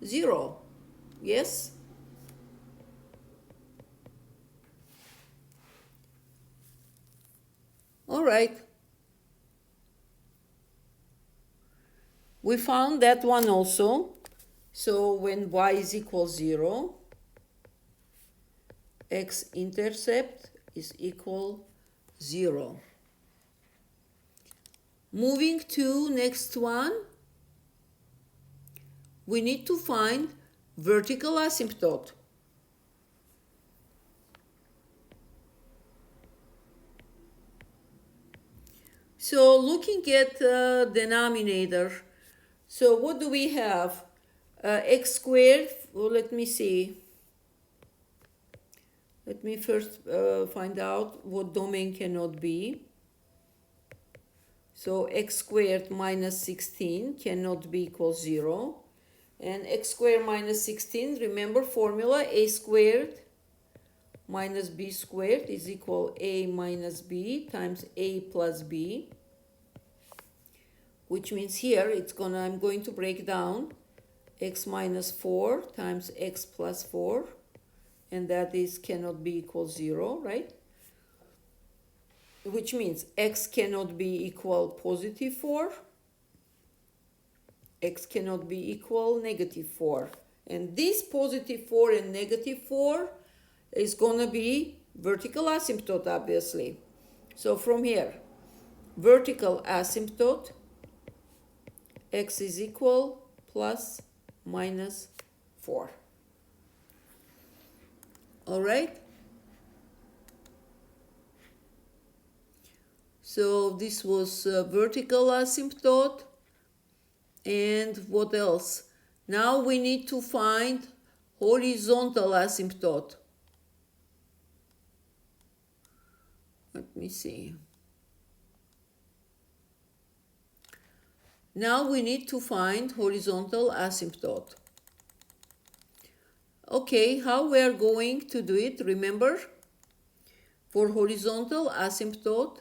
0. Yes? right. We found that one also. So when y is equal 0, X-intercept is equal 0. Moving to next one, we need to find vertical asymptote. So looking at denominator, so what do we have? X squared, well, let me see. Let me first find out what domain cannot be. So x squared minus 16 cannot be equal 0. And x squared minus 16, remember formula, a squared minus b squared is equal a minus b times a plus b. Which means here I'm going to break down x minus 4 times x plus 4. And that is cannot be equal 0, right? Which means x cannot be equal positive 4. X cannot be equal negative 4. And this positive 4 and negative 4 is going to be vertical asymptote, obviously. So from here, vertical asymptote, x is equal plus minus 4. All right? So this was vertical asymptote. And what else? Now we need to find horizontal asymptote. Let me see. Now we need to find horizontal asymptote. Okay, how we are going to do it? Remember, for horizontal asymptote,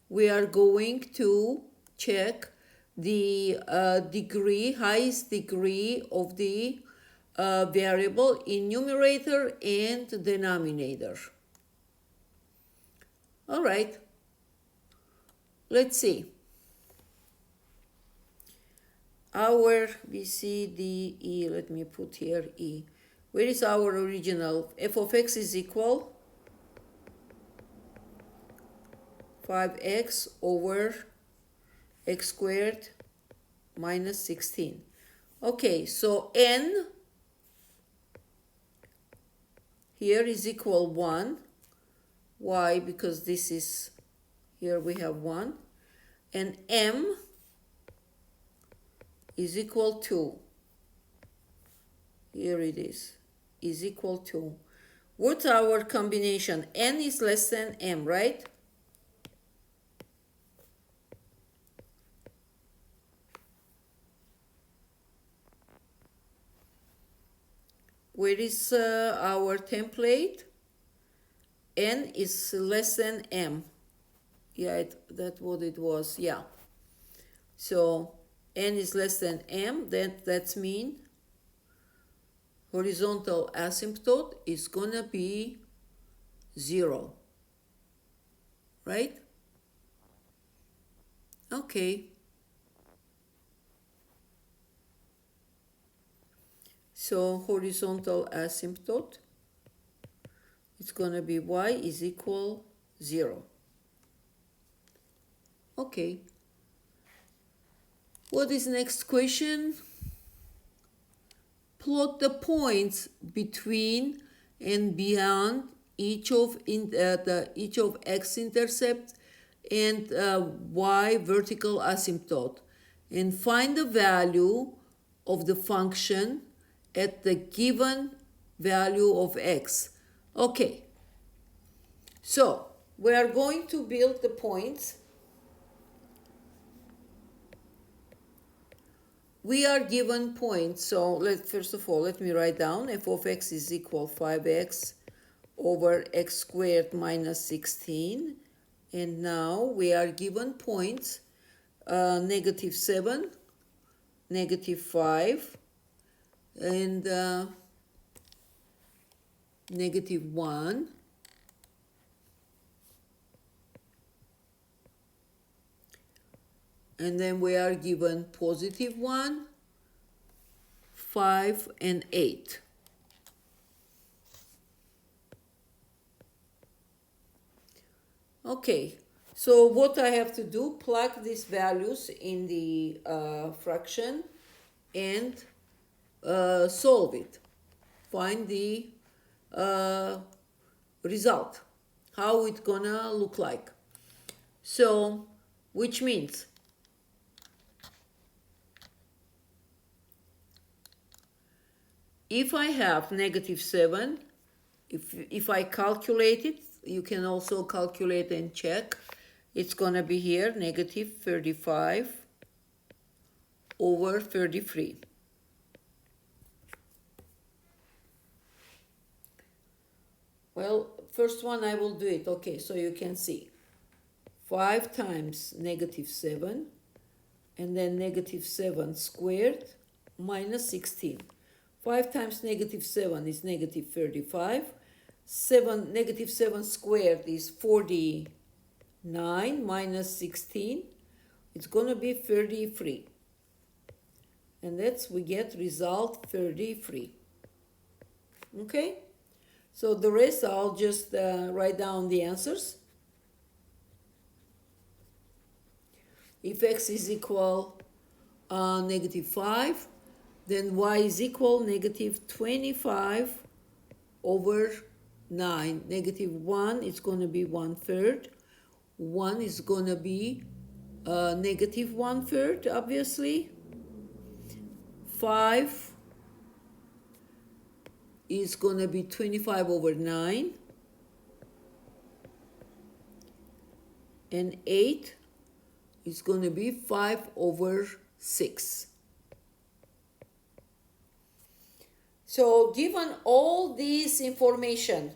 we are going to check the highest degree of the variable in numerator and denominator. All right, let's see. Our B, C, D, E, let me put here E. Where is our original? F of x is equal 5x over x squared minus 16. Okay, so n here is equal 1. Why? Because this is, here we have 1. And m is equal to, here it is equal to, what's our combination? N is less than m, right? Where is our template? N is less than m. Yeah, that's what it was, yeah. So n is less than m, that's mean horizontal asymptote is gonna be 0, right? Okay. So horizontal asymptote, it's gonna be y is equal 0. Okay. What is next question? Plot the points between and beyond each of x-intercept and y vertical asymptote, and find the value of the function at the given value of x. Okay, so we are going to build the points. We are given points, so first of all, let me write down f of x is equal 5x over x squared minus 16. And now we are given points, negative 7, negative 5, and negative 1, and then we are given positive 1, 5, and 8. Okay, so what I have to do, plug these values in the fraction and solve it. Find the result, how it's gonna look like. So, which means if I have negative 7, if I calculate it, you can also calculate and check. It's going to be here, negative 35 over 33. Well, first one I will do it. Okay, so you can see. 5 times negative 7, and then negative 7 squared minus 16. 5 times negative 7 is negative 35. Negative 7 squared is 49 minus 16. It's going to be 33. And that's, we get result 33. Okay? So the rest I'll just write down the answers. If x is equal negative 5, then y is equal negative 25 over 9. Negative 1 is going to be 1/3. 1 is going to be negative 1/3, obviously. 5 is going to be 25 over 9. And 8 is going to be 5 over 6. So given all this information,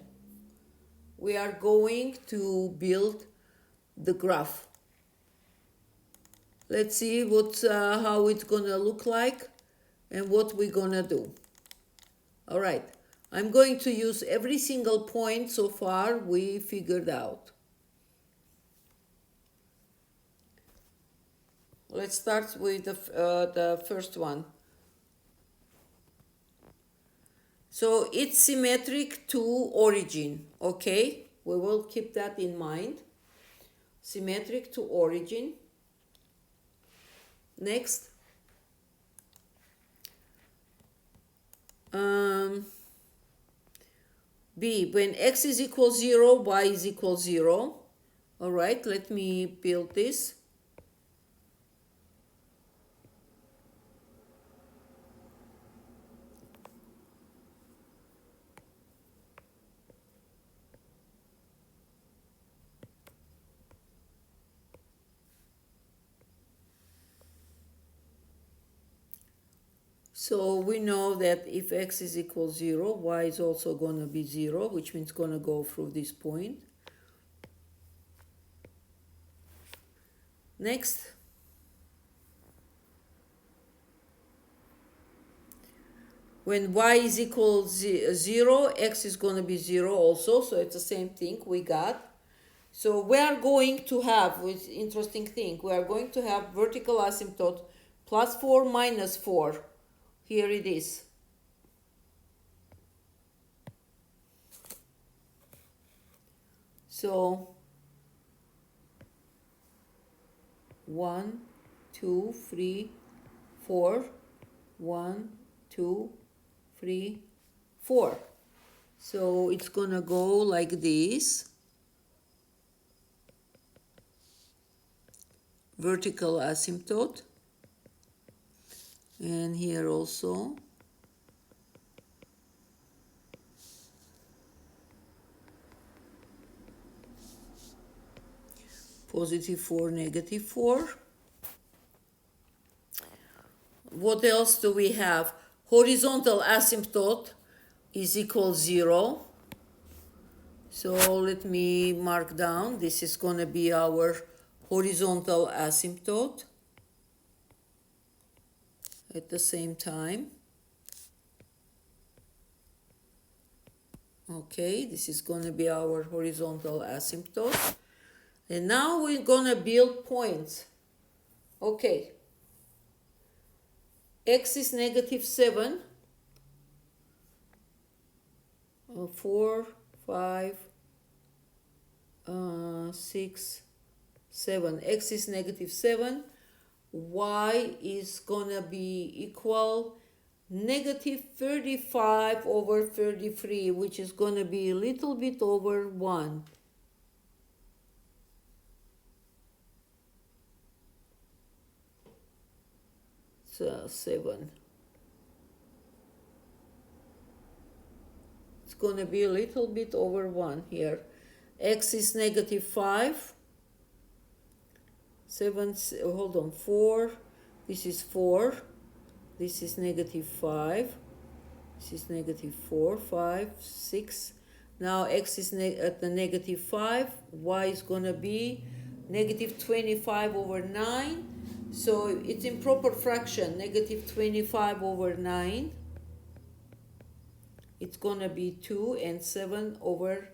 we are going to build the graph. Let's see how it's going to look like and what we're going to do. All right, I'm going to use every single point so far we figured out. Let's start with the first one. So it's symmetric to origin, okay? We will keep that in mind. Symmetric to origin. Next. B, when x is equal 0, y is equal 0. All right, let me build this. So we know that if x is equal 0, y is also going to be 0, which means going to go through this point. Next. When y is equal 0, x is going to be 0 also, so it's the same thing we got. So we are going to have, which is interesting thing, we are going to have vertical asymptote plus 4 minus 4. Here it is. So 1, 2, 3, 4. 1, 2, 3, 4. So it's gonna go like this. Vertical asymptote. And here also. Positive 4, negative 4. What else do we have? Horizontal asymptote is equal 0. So let me mark down. This is going to be our horizontal asymptote. At the same time. Okay, this is going to be our horizontal asymptote. And now we're going to build points. Okay, x is negative 7, 4, 5, 6, 7. X is negative 7. Y is gonna be equal negative 35 over 33, which is gonna be a little bit over 1. So 7. It's gonna be a little bit over 1 here. X is negative 5. 7, hold on, 4. This is 4. This is negative 5. This is negative 4, 5, 6. Now x is at the negative 5. Y is going to be negative 25 over 9. So it's improper fraction, negative 25 over 9. It's going to be 2 and 7 over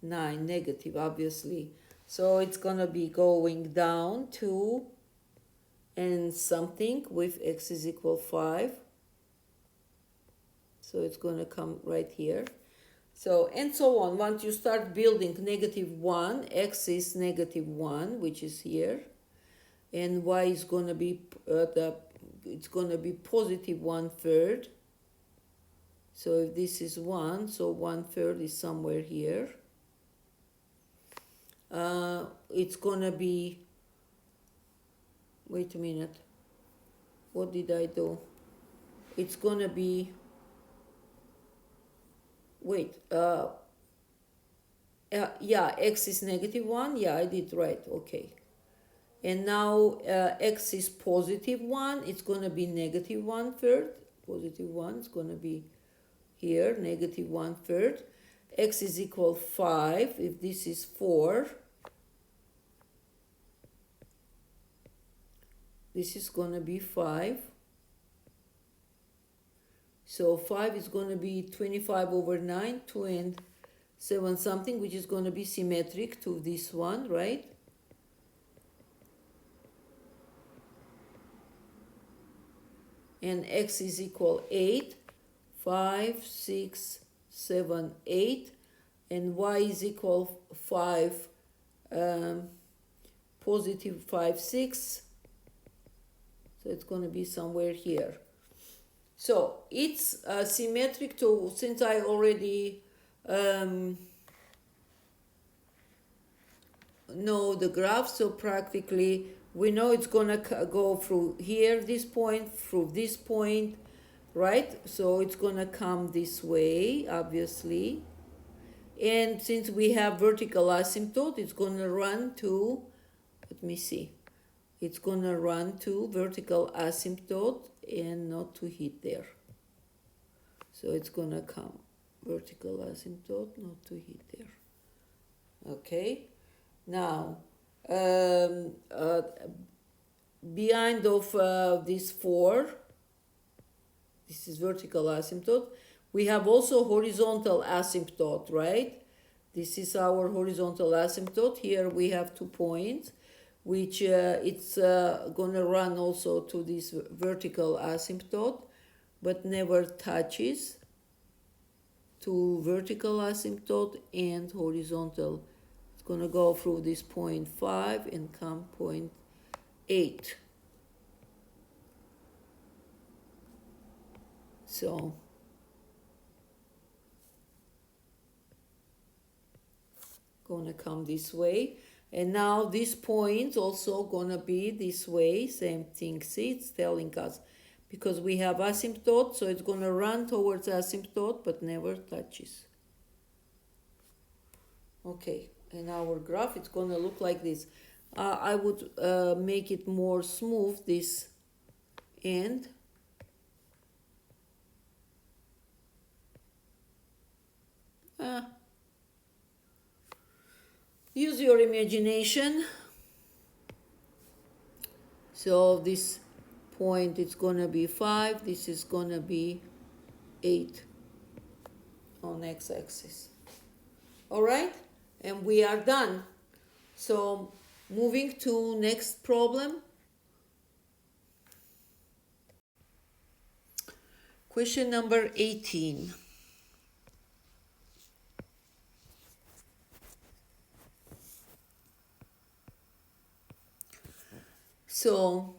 9, negative, obviously. So it's going to be going down 2 and something with x is equal 5. So it's going to come right here. So, and so on. Once you start building negative 1, x is negative 1, which is here. And y is going to be, it's going to be positive 1/3. So if this is 1, so 1/3 is somewhere here. It's going to be, wait a minute. What did I do? It's going to be, wait, yeah, x is negative 1. Yeah, I did right. Okay. And now x is positive 1. It's going to be negative 1/3. Positive 1 is going to be here, negative 1/3. X is equal 5. If this is 4, this is going to be 5. So 5 is going to be 25 over 9, 2 and 7 something, which is going to be symmetric to this one, right? And x is equal 8, 5, 6, 7, 8. And y is equal 5, positive 5, 6. So it's going to be somewhere here. So it's symmetric to, since I already know the graph, so practically we know it's going to go through here, this point, through this point, right? So it's going to come this way, obviously. And since we have vertical asymptote, it's going to run to, let me see, it's going to run to vertical asymptote and not to hit there. So it's going to come vertical asymptote, not to hit there. Okay. Now, behind of this 4, this is vertical asymptote, we have also horizontal asymptote, right? This is our horizontal asymptote. Here we have 2 points, which it's going to run also to this vertical asymptote, but never touches to vertical asymptote and horizontal. It's going to go through this point 5 and come point 8. So going to come this way. And now this point also going to be this way, same thing. See, it's telling us, because we have asymptote, so it's going to run towards asymptote, but never touches. Okay, in our graph, it's going to look like this. I would make it more smooth, this end. Use your imagination. So this point, it's going to be 5. This is going to be 8 on x-axis. All right? And we are done. So moving to next problem. Question number 18. So,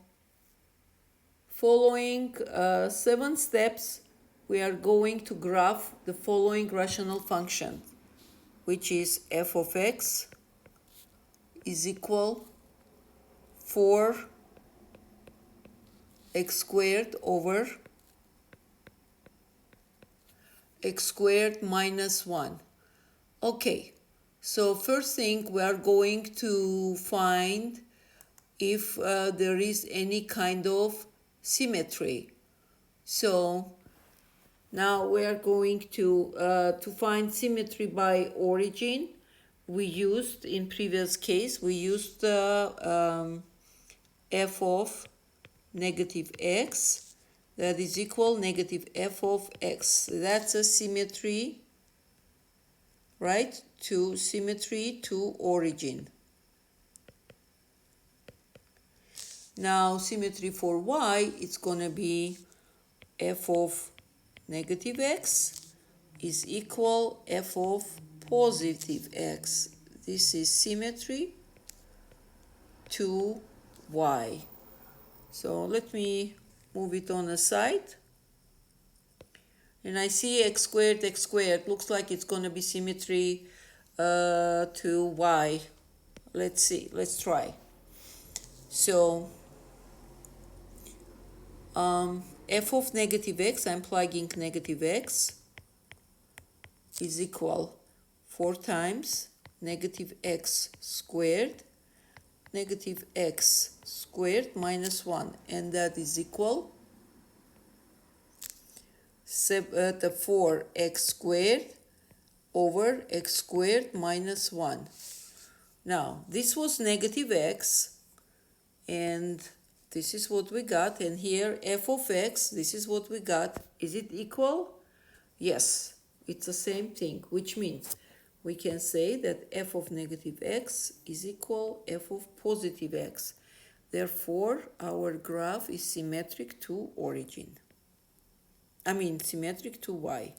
following 7 steps, we are going to graph the following rational function, which is f of x is equal 4x squared over x squared minus 1. Okay, so first thing we are going to find if there is any kind of symmetry. So now we are going to find symmetry by origin. We used, in previous case, we used f of negative x, that is equal negative f of x. That's a symmetry, right? To symmetry to origin. Now symmetry for y, it's gonna be f of negative x is equal f of positive x. This is symmetry to y. So let me move it on the side. And I see x squared, looks like it's going to be symmetry to y. Let's see, let's try. So f of negative x, I'm plugging negative x, is equal 4 times negative x squared minus 1, and that is equal the 4x squared over x squared minus 1. Now this was negative x, and this is what we got, and here f of x, this is what we got. Is it equal? Yes, it's the same thing, which means we can say that f of negative x is equal f of positive x. Therefore, our graph is symmetric to origin. I mean, symmetric to y.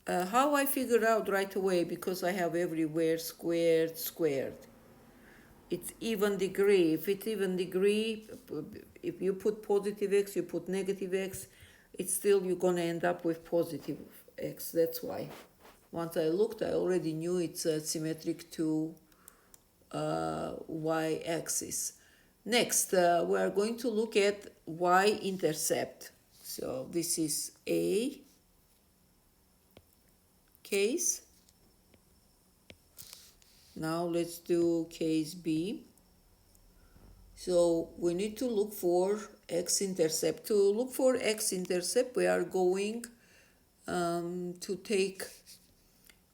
How I figured out right away, because I have everywhere squared. It's even degree. If it's even degree, if you put positive x, you put negative x, it's still you're gonna end up with positive x. That's why. Once I looked, I already knew it's symmetric to y-axis. Next, we are going to look at y-intercept. So this is A case. Now let's do case B. So we need to look for x-intercept. To look for x-intercept, we are going to take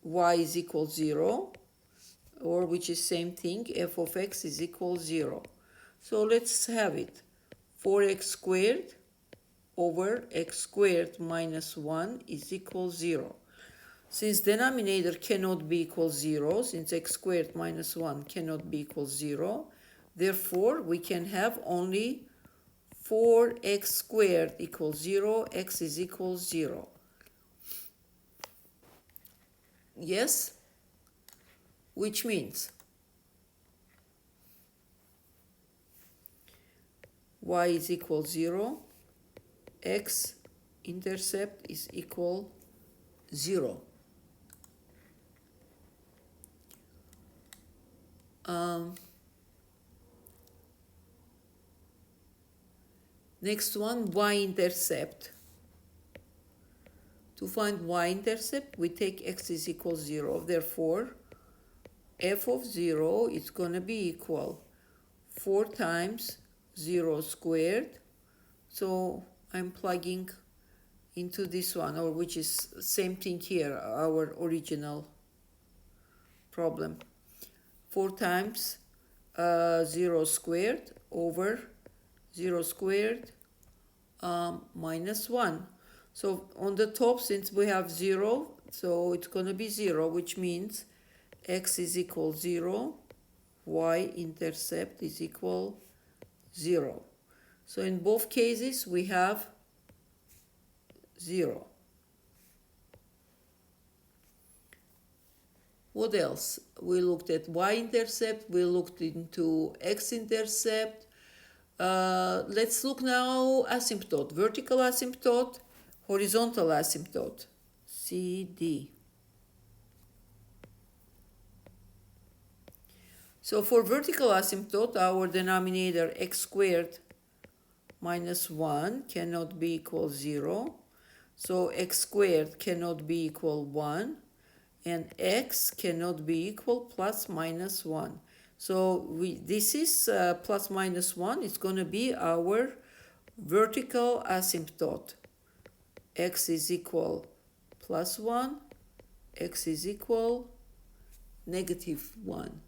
y is equal 0, or which is same thing, f of x is equal 0. So let's have it. 4x squared over x squared minus 1 is equal 0. Since denominator cannot be equal 0, since x squared minus 1 cannot be equal 0, therefore we can have only 4x squared equals 0, x is equal 0. Yes? Which means y is equal 0, x-intercept is equal 0. Next one, y-intercept. To find y-intercept, we take x is equal 0. Therefore, f of 0 is going to be equal 4 times 0 squared. So I'm plugging into this one, or which is same thing here, our original problem. 4 times 0 squared over 0 squared minus 1. So on the top, since we have 0, so it's going to be 0, which means x is equal 0, y-intercept is equal 0. So in both cases we have 0. What else? We looked at Y-intercept, we looked into X-intercept. Let's look now asymptote, vertical asymptote, horizontal asymptote, CD. So for vertical asymptote, our denominator x squared minus 1 cannot be equal 0. So x squared cannot be equal 1. And x cannot be equal plus minus 1. So this is plus minus 1. It's going to be our vertical asymptote. X is equal plus 1. X is equal negative 1.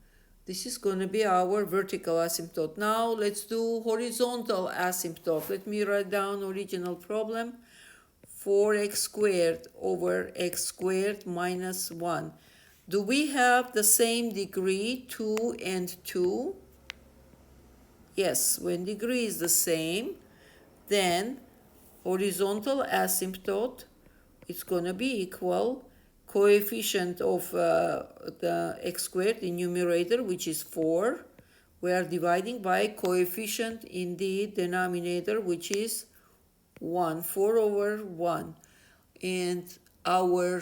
This is going to be our vertical asymptote. Now let's do horizontal asymptote. Let me write down original problem. 4x squared over x squared minus 1. Do we have the same degree, 2 and 2? Yes, when degree is the same, then horizontal asymptote, it's going to be equal coefficient of the x squared in numerator, which is 4. We are dividing by coefficient in the denominator, which is 1, 4 over 1. And our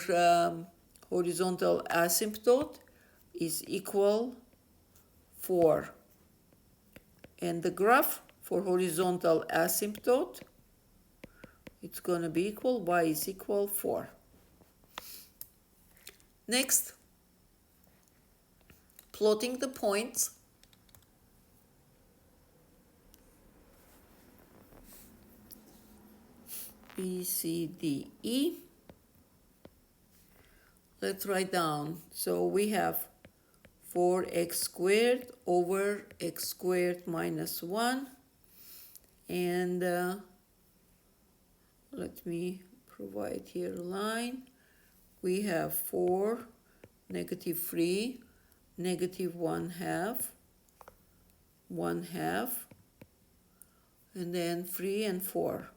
horizontal asymptote is equal 4. And the graph for horizontal asymptote, it's going to be equal, y is equal 4. Next, plotting the points. B, C, D, E. Let's write down. So we have 4x squared over x squared minus 1. And let me provide here a line. We have 4, negative 3, negative 1/2, 1/2, and then 3 and 4.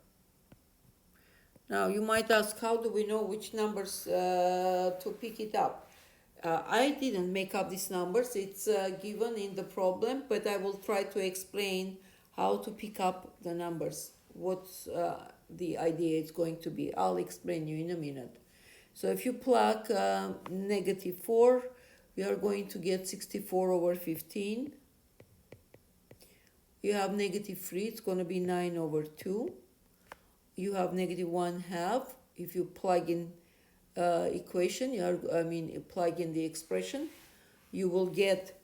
Now you might ask, how do we know which numbers to pick it up? I didn't make up these numbers, it's given in the problem, but I will try to explain how to pick up the numbers, what's the idea is going to be. I'll explain you in a minute. So if you plug negative 4, we are going to get 64 over 15. You have negative 3, it's going to be 9 over 2. You have negative 1/2. If you plug in equation, plug in the expression, you will get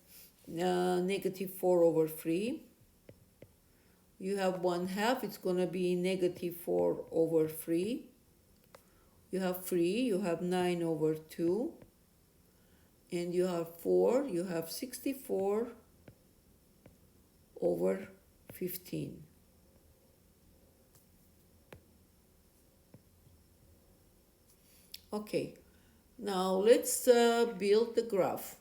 negative 4 over 3. You have 1/2, it's going to be negative 4 over 3. You have 3, you have 9 over 2. And you have 4, you have 64 over 15. Okay, now let's build the graph.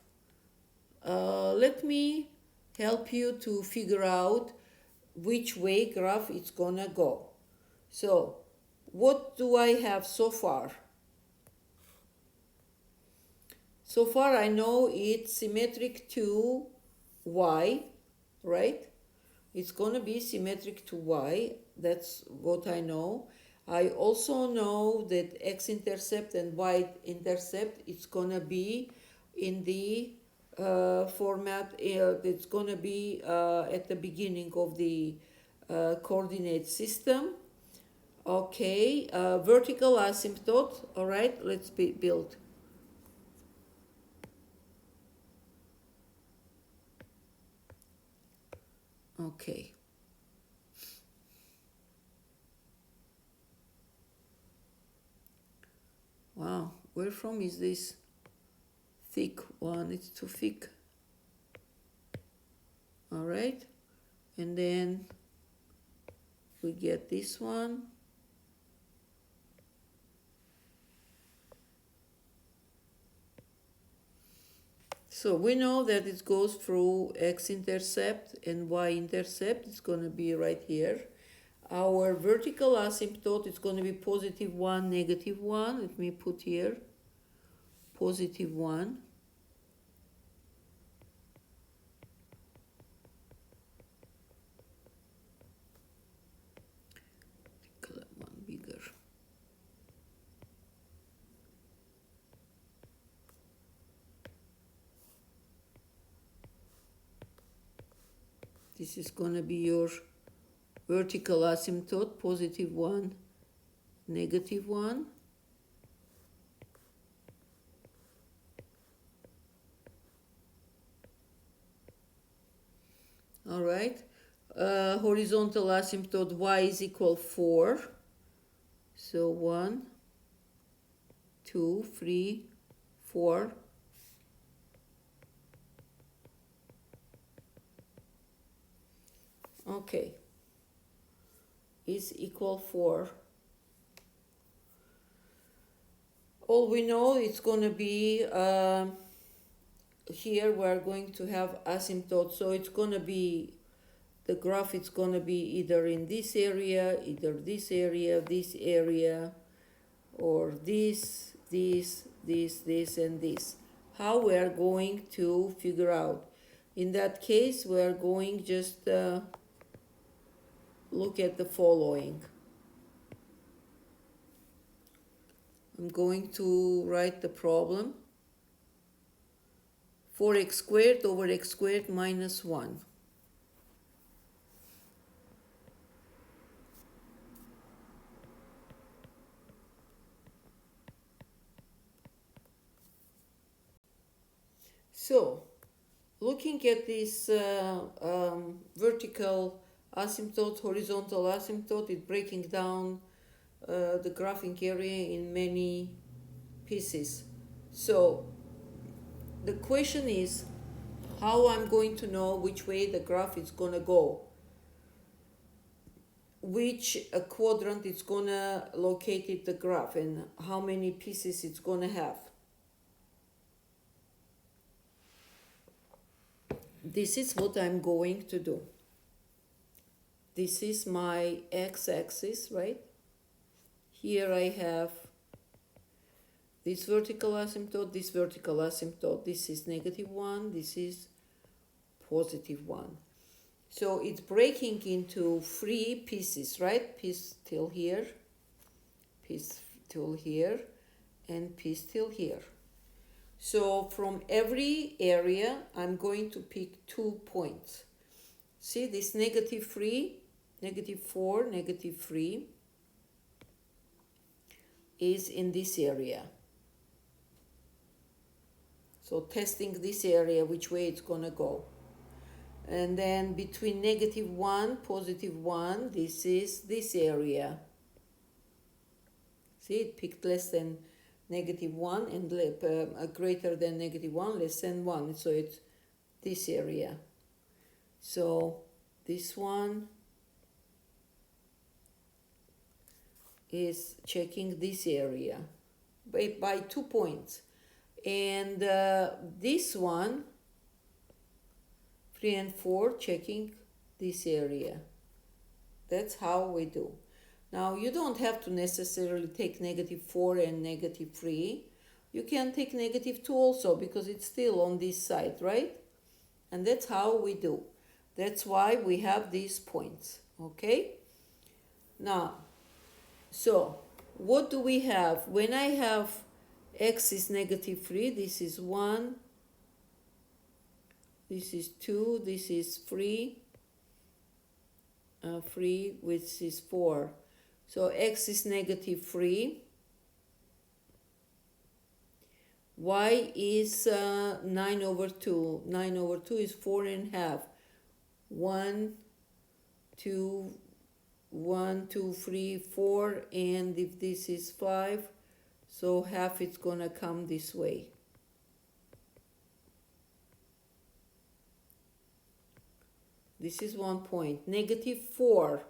Let me help you to figure out which way graph it's gonna go. So, what do I have so far? So far I know it's symmetric to y, right? It's gonna be symmetric to y, that's what I know. I also know that X-intercept and Y-intercept, it's gonna be in the format, it's gonna be at the beginning of the coordinate system. Okay, vertical asymptote, all right, let's build. Okay. Wow, where from is this thick one? It's too thick. All right, and then we get this one. So we know that it goes through X-intercept and Y-intercept. It's going to be right here. Our vertical asymptote is going to be positive 1, negative 1. Let me put here positive 1. Color one bigger. This is going to be your vertical asymptote, positive 1, negative 1. All right. Horizontal asymptote y is equal 4. So 1, 2, 3, 4. Okay. Is equal 4. All we know it's going to be here we're going to have asymptote, so it's going to be the graph is going to be either in this area, either this area, or this, and this. How we are going to figure out? In that case, we are going just look at the following. I'm going to write the problem. 4x squared over x squared minus 1. So, looking at this vertical asymptote, horizontal asymptote, it's breaking down the graphing area in many pieces. So, the question is how I'm going to know which way the graph is going to go, which quadrant it's going to locate it the graph, and how many pieces it's going to have. This is what I'm going to do. This is my x-axis, right? Here I have this vertical asymptote, this vertical asymptote. This is negative 1, this is positive 1. So it's breaking into 3 pieces, right? Piece till here, piece till here, and piece till here. So from every area, I'm going to pick 2 points. See this negative 3, negative 4, negative 3 is in this area. So testing this area, which way it's going to go. And then between negative 1, positive 1, this is this area. See, it picked less than negative 1 and greater than negative 1, less than 1. So it's this area. So this one is checking this area by 2 points. And this one, 3 and 4, checking this area. That's how we do. Now, you don't have to necessarily take negative 4 and negative 3. You can take negative 2 also, because it's still on this side, right? And that's how we do. That's why we have these points, okay? Now, so what do we have? When I have x is negative 3, this is 1, this is 2, this is 3, 3, which is 4. So x is negative 3. Y is 9 over 2. 9 over 2 is 4.5. 1, 2, 1, 2, 3, 4. And if this is 5, so half it's going to come this way. This is 1 point. Negative 4.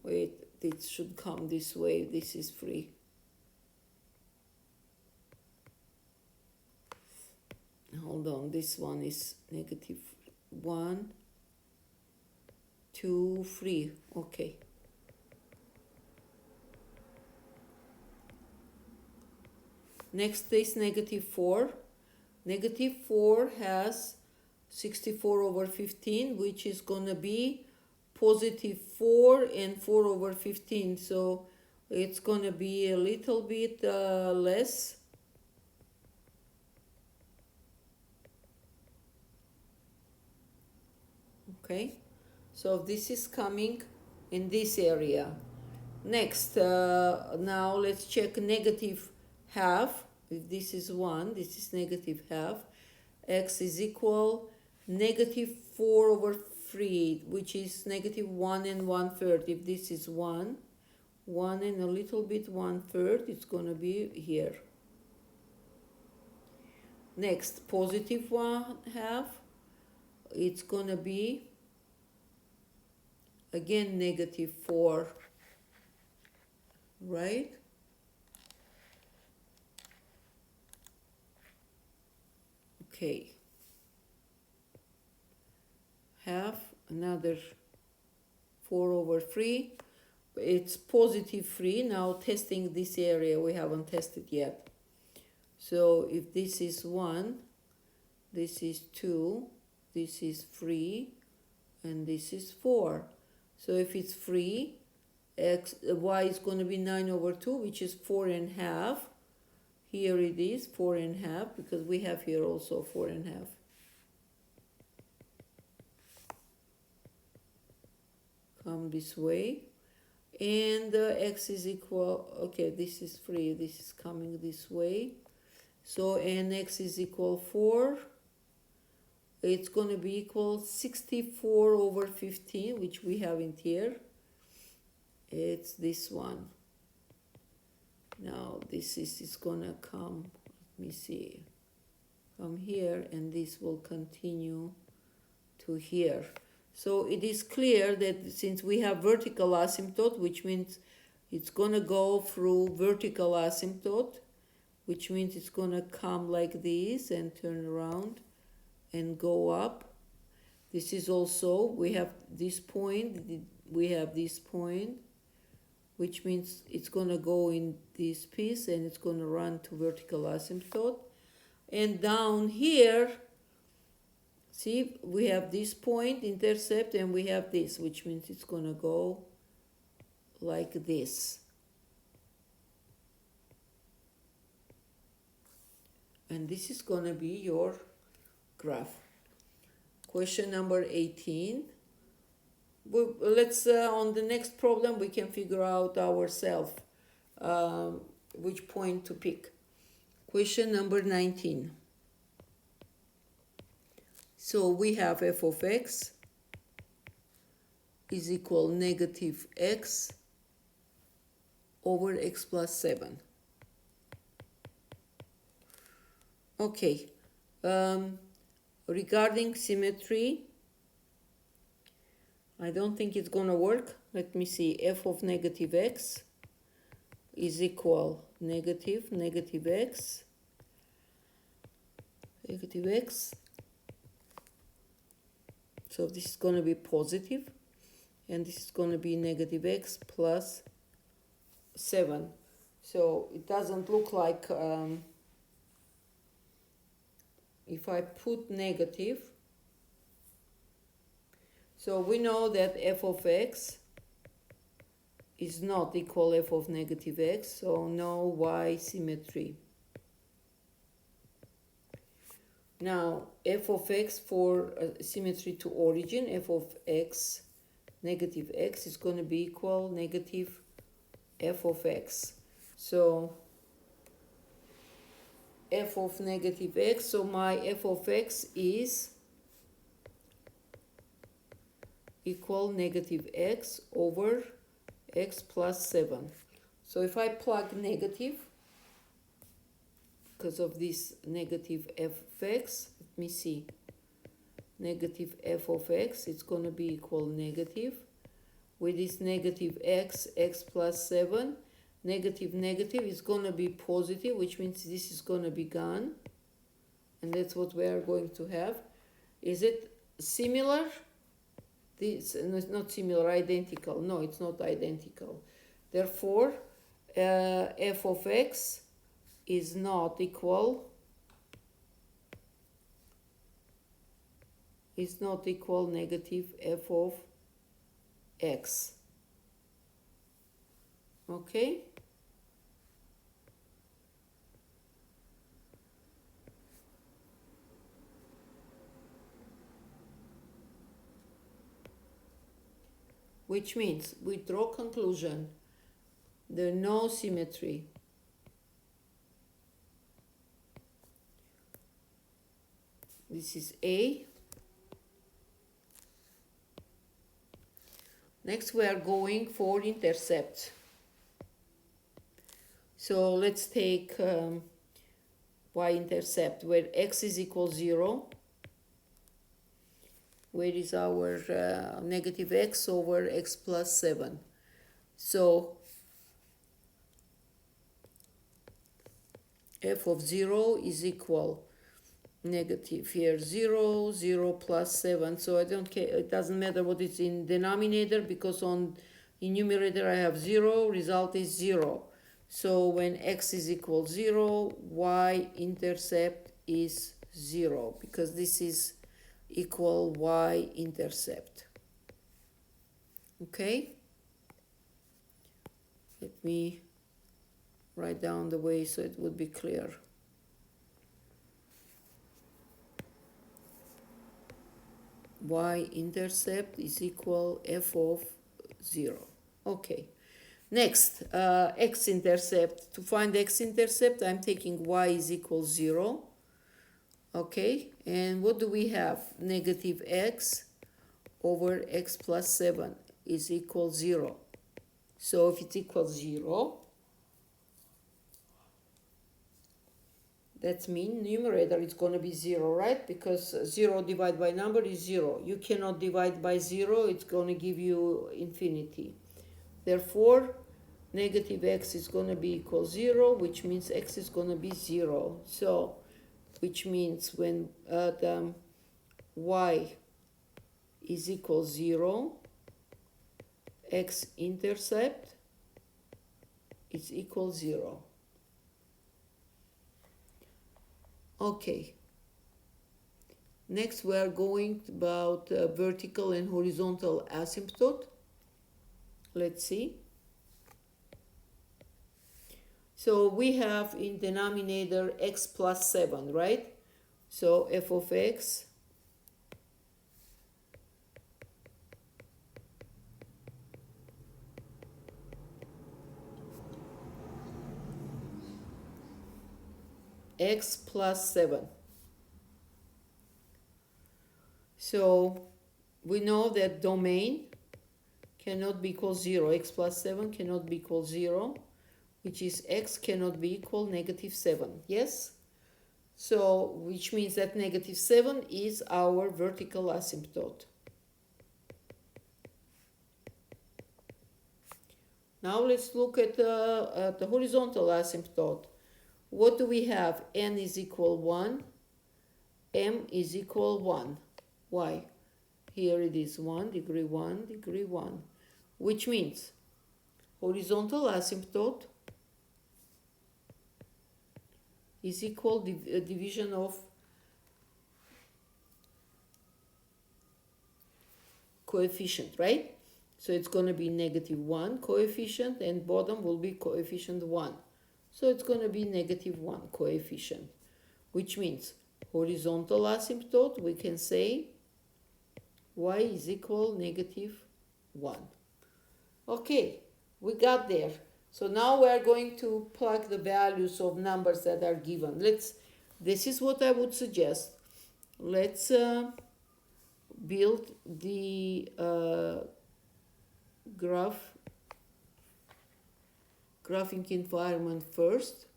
Wait, it should come this way. This is 3. hold on, this one is negative 1, 2, 3, okay. Next is negative 4. Negative 4 has 64 over 15, which is going to be positive 4 and 4 over 15. So it's going to be a little bit less. Okay, so this is coming in this area. Next, now let's check negative half. If this is 1, this is negative half. X is equal negative 4 over 3, which is negative 1 and 1/3. If this is 1, 1 and a little bit 1/3, it's going to be here. Next, positive 1/2, it's going to be again negative 4, right? Okay. Half, another 4 over 3. It's positive 3. Now testing this area, we haven't tested yet. So if this is 1, this is 2, this is 3, and this is 4. So if it's 3, y is going to be 9 over 2, which is 4.5. Here it is, 4.5, because we have here also 4.5. Come this way. And x is equal, okay, this is 3, this is coming this way. So, and x is equal 4. It's going to be equal 64 over 15, which we have in here. It's this one. Now this is going to come, let me see, come here, and this will continue to here. So it is clear that since we have vertical asymptote, which means it's going to go through vertical asymptote, which means it's going to come like this and turn around and go up. This is also, we have this point, we have this point, which means it's going to go in this piece and it's going to run to vertical asymptote. And down here, see, we have this point, intercept, and we have this, which means it's going to go like this. And this is going to be your graph. Question number 18. Let's, on the next problem, we can figure out ourselves which point to pick. Question number 19. So we have f of x is equal negative x over x plus 7. Okay. Regarding symmetry, I don't think it's going to work. Let me see. F of negative x is equal negative x, So this is going to be positive, and this is going to be negative x plus 7. So it doesn't look like, if I put negative, so we know that f of x is not equal f of negative x, so no y symmetry. Now, f of x for symmetry to origin, f of x, negative x, is going to be equal negative f of x. So, f of negative x, so my f of x is equal negative x over x plus 7. So if I plug negative, because of this negative f of x, let me see, negative f of x, it's going to be equal negative. With this negative x plus 7, negative is going to be positive, which means this is going to be gone. and that's what we are going to have. Is it similar? This no, not similar, identical. No, it's not identical. Therefore, f of x is not equal negative f of x. Okay? Which means we draw conclusion. There's no symmetry. This is A. Next we are going for intercept. So let's take Y-intercept where x is equal 0. Where is our negative x over x plus 7? So f of 0 is equal negative here 0, 0 plus 7. So I don't care, it doesn't matter what is in denominator because in numerator I have 0, result is 0. So when x is equal 0, y-intercept is 0 because this is equal y-intercept. Okay? Let me write down the way so it would be clear. Y-intercept is equal f of 0. Okay. Next, X-intercept. To find X-intercept, I'm taking y is equal 0. Okay, and what do we have? Negative x over x plus 7 is equal 0. So if it's equal 0, that means numerator is going to be 0, right? Because 0 divided by number is 0. You cannot divide by 0, it's going to give you infinity. Therefore, negative x is going to be equal 0, which means x is going to be 0. So, which means when y is equal 0, x-intercept is equal 0. Okay. Next we are going about vertical and horizontal asymptote. Let's see. So we have in denominator x plus 7, right? So f of x x plus 7. So we know that domain cannot be equal 0. X plus 7 cannot be equal 0, which is x cannot be equal negative 7. Yes? So, which means that negative 7 is our vertical asymptote. Now let's look at the horizontal asymptote. What do we have? N is equal 1, M is equal 1. Why? Here it is 1, degree 1, degree 1. Which means horizontal asymptote is equal division of coefficient, right? So it's going to be negative 1 coefficient and bottom will be coefficient 1. So it's going to be negative 1 coefficient, which means horizontal asymptote, we can say y is equal negative 1. Okay, we got there. So now we are going to plug the values of numbers that are given. This is what I would suggest. Let's build the graphing environment first,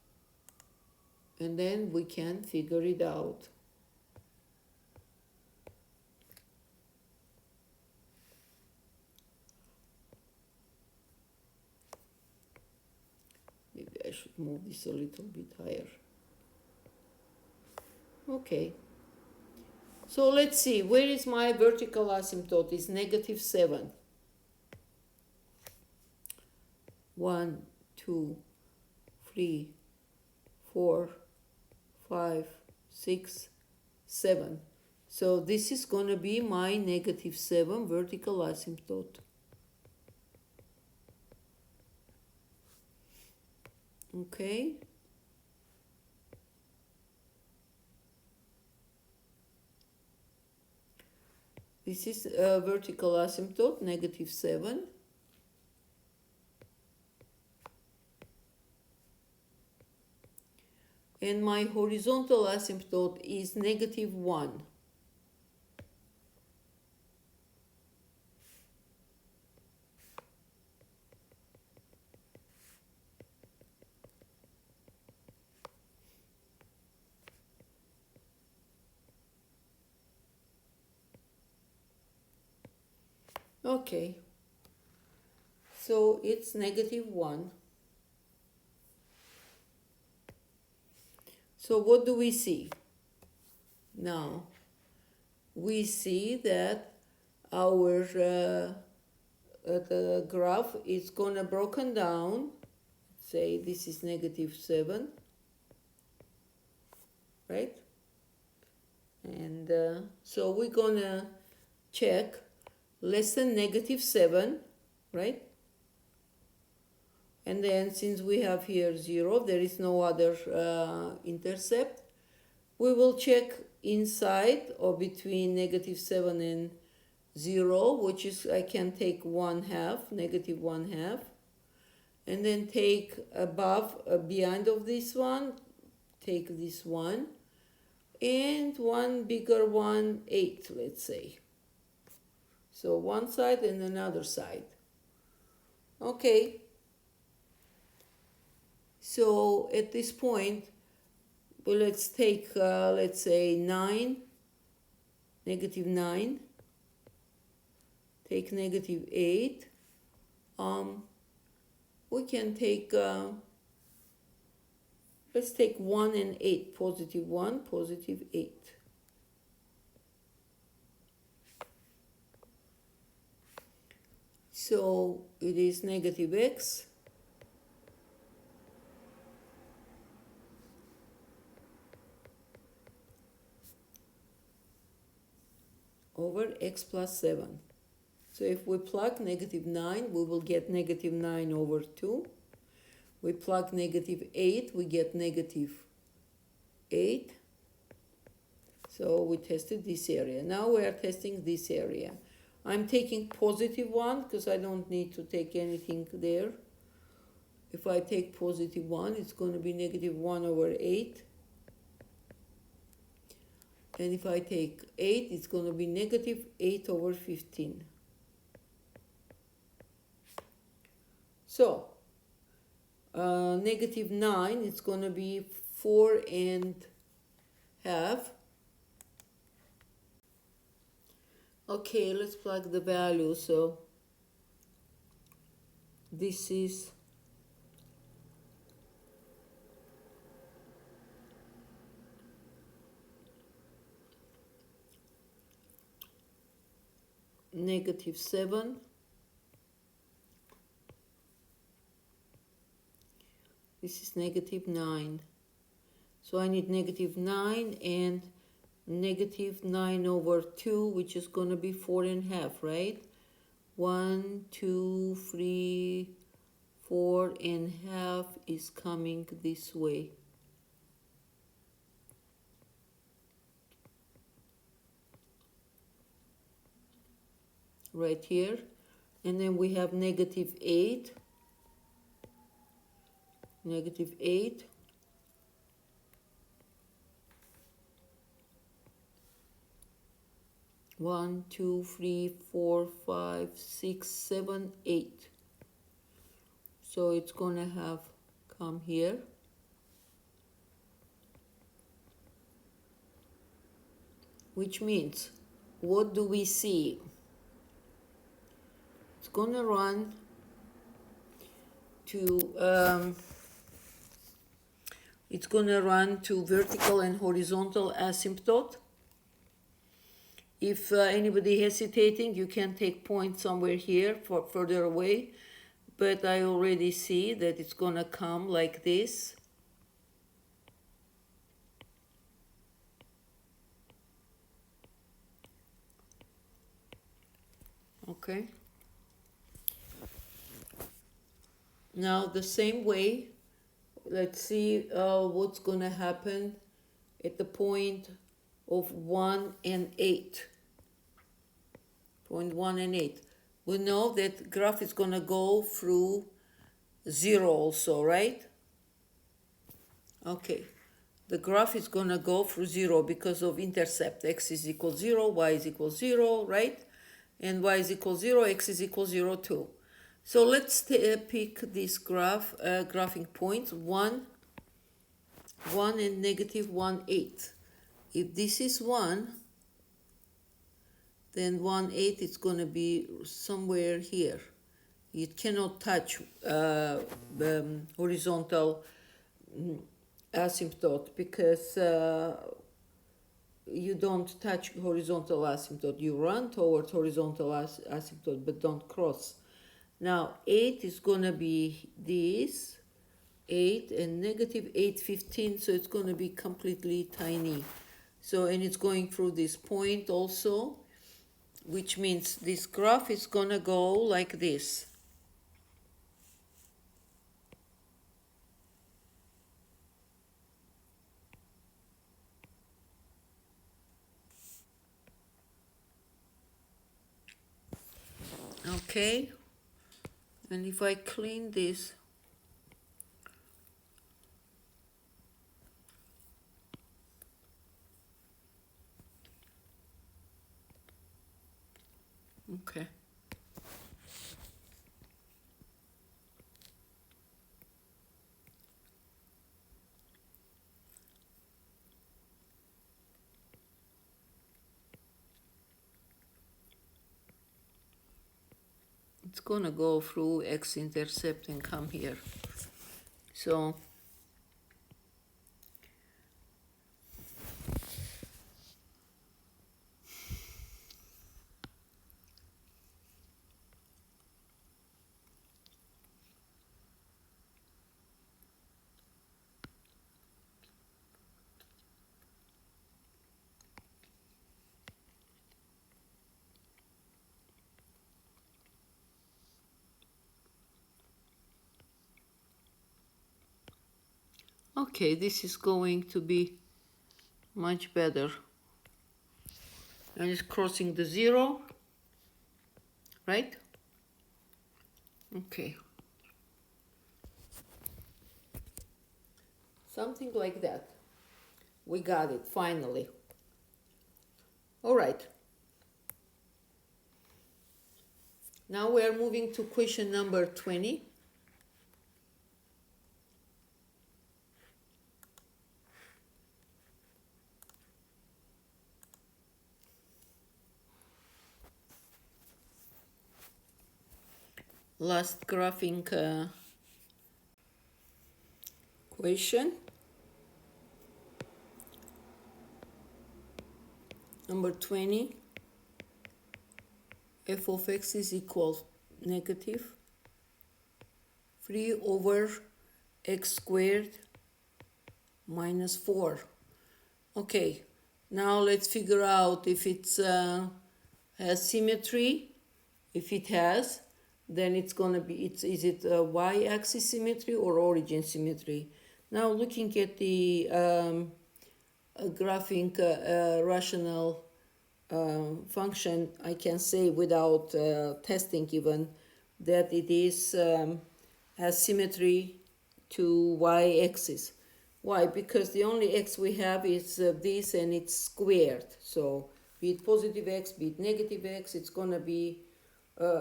and then we can figure it out. Maybe I should move this a little bit higher. Okay. So let's see, where is my vertical asymptote? It's negative 7. 1, 2, 3, 4, 5, 6, 7. So this is going to be my negative 7 vertical asymptote. Okay. This is a vertical asymptote, negative 7. And my horizontal asymptote is negative 1. Okay, so it's negative 1. So what do we see? Now, we see that our the graph is gonna broken down. Say this is negative 7, right? And so we're gonna check less than negative 7, right? And then since we have here 0, there is no other intercept, we will check inside or between negative 7 and 0, which is, I can take 1/2, negative 1/2, and then take above, behind of this one, take this one, and one bigger one, 8, let's say. So one side and another side. Okay. So at this point, well, let's take, let's say 9, negative 9, take negative 8. We can take, let's take 1 and 8, positive 1, positive 8. So it is negative x over x plus 7. So if we plug negative 9, we will get negative 9 over 2. We plug negative 8, we get negative 8. So we tested this area. Now we are testing this area. I'm taking positive 1 because I don't need to take anything there. If I take positive 1, it's going to be negative 1 over 8. And if I take 8, it's going to be negative 8 over 15. So, negative 9, it's going to be 4.5. Okay, let's plug the value. So, this is negative 7. This is negative 9. So I need negative 9 and negative 9 over 2, which is going to be 4.5, right? 1, 2, 3, 4.5 is coming this way. Right here. And then we have negative 8. Negative 8. One, 2, 3, 4, 5, 6, 7, 8. So it's going to have come here. Which means, what do we see? It's going to run to, it's gonna run to vertical and horizontal asymptote. If anybody hesitating, you can take point somewhere here for further away, but I already see that it's gonna come like this. Okay. Now the same way, let's see what's gonna happen at the point of 1 and 8. Point 1 and 8. We know that graph is gonna go through 0 also, right? Okay. The graph is gonna go through 0 because of intercept. X is equal 0, y is equal 0, right? And y is equal 0, x is equal 0 too. So let's pick this graph, graphing points 1 and negative 1, 8. If this is 1, then 1, 8 is going to be somewhere here. It cannot touch the horizontal asymptote because you don't touch horizontal asymptote. You run towards horizontal asymptote but don't cross. Now 8 is going to be this, 8 and negative 8, 15, so it's going to be completely tiny. So, and it's going through this point also, which means this graph is going to go like this. Okay, and if I clean this, okay. It's gonna go through X-Intercept and come here. So okay, this is going to be much better. And it's crossing the 0, right? Okay. Something like that. We got it, finally. All right. Now we are moving to question number 20. Last graphing question. Number 20. F of x is equal negative 3 over x squared minus 4. Okay, now let's figure out if it's has symmetry. If it has, then it's gonna be, is it y-axis symmetry or origin symmetry? Now looking at the graphing rational function, I can say without testing even that it is has symmetry to y-axis. Why? Because the only x we have is this, and it's squared. So be it positive x, be it negative x, it's gonna be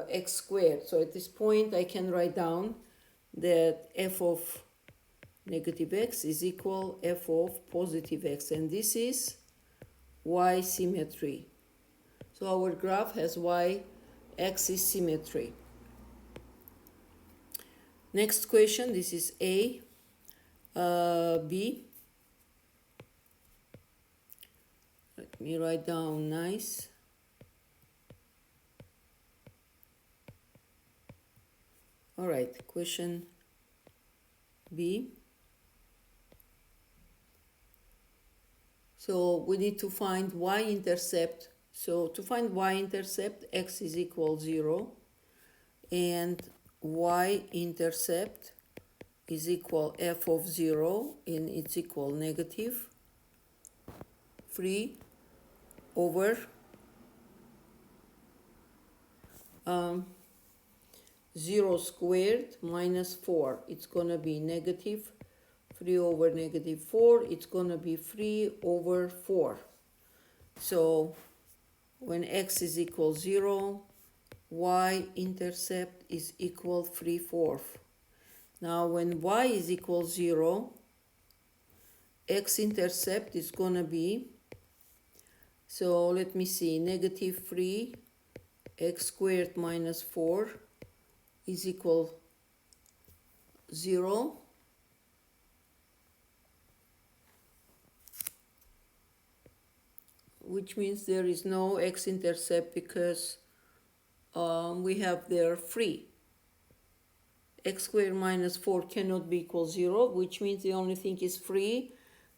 x squared. So at this point I can write down that f of negative x is equal f of positive x, and this is y symmetry. So our graph has y-axis symmetry. Next question, this is A. B. Let me write down nice. All right, question B. So we need to find Y-intercept. So to find Y-intercept, x is equal 0, and Y-intercept is equal f of 0, and it's equal negative 3 over 0 squared minus 4. It's going to be negative 3 over negative 4. It's going to be 3 over 4. So when x is equal 0, y-intercept is equal 3/4. Now when y is equal 0, x-intercept is going to be, so let me see, negative 3 x squared minus 4 is equal 0. Which means there is no x-intercept because we have there 3. X squared minus 4 cannot be equal 0, which means the only thing is 3.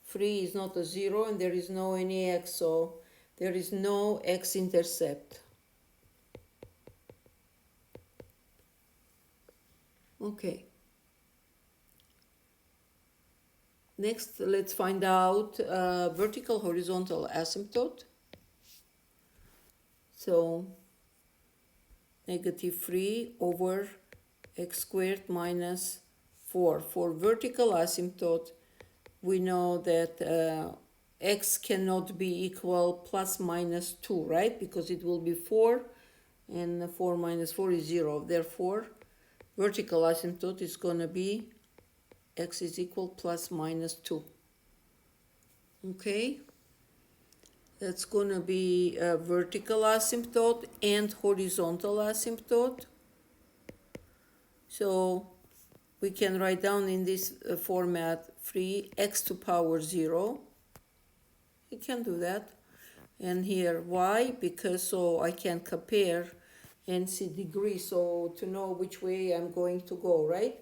3 is not a 0 and there is no any x, so there is no x-intercept. Okay. Next, let's find out vertical horizontal asymptote. So negative 3 over x squared minus 4. For vertical asymptote, we know that x cannot be equal plus minus 2, right? Because it will be 4, and 4 minus 4 is 0. Therefore, vertical asymptote is going to be x is equal plus minus 2. Okay? That's going to be a vertical asymptote and horizontal asymptote. So we can write down in this format 3x to power 0. You can do that. And here y, because so I can compare and see degree, so to know which way I'm going to go, right?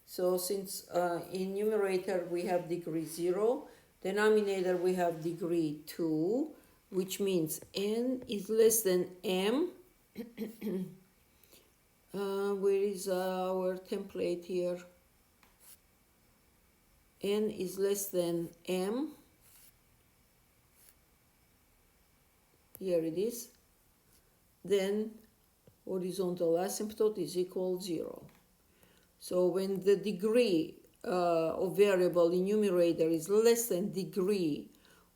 So since in numerator we have degree 0, denominator we have degree 2, which means n is less than m. Where is our template here? N is less than m. Here it is. Then horizontal asymptote is equal 0. So when the degree of variable in numerator is less than degree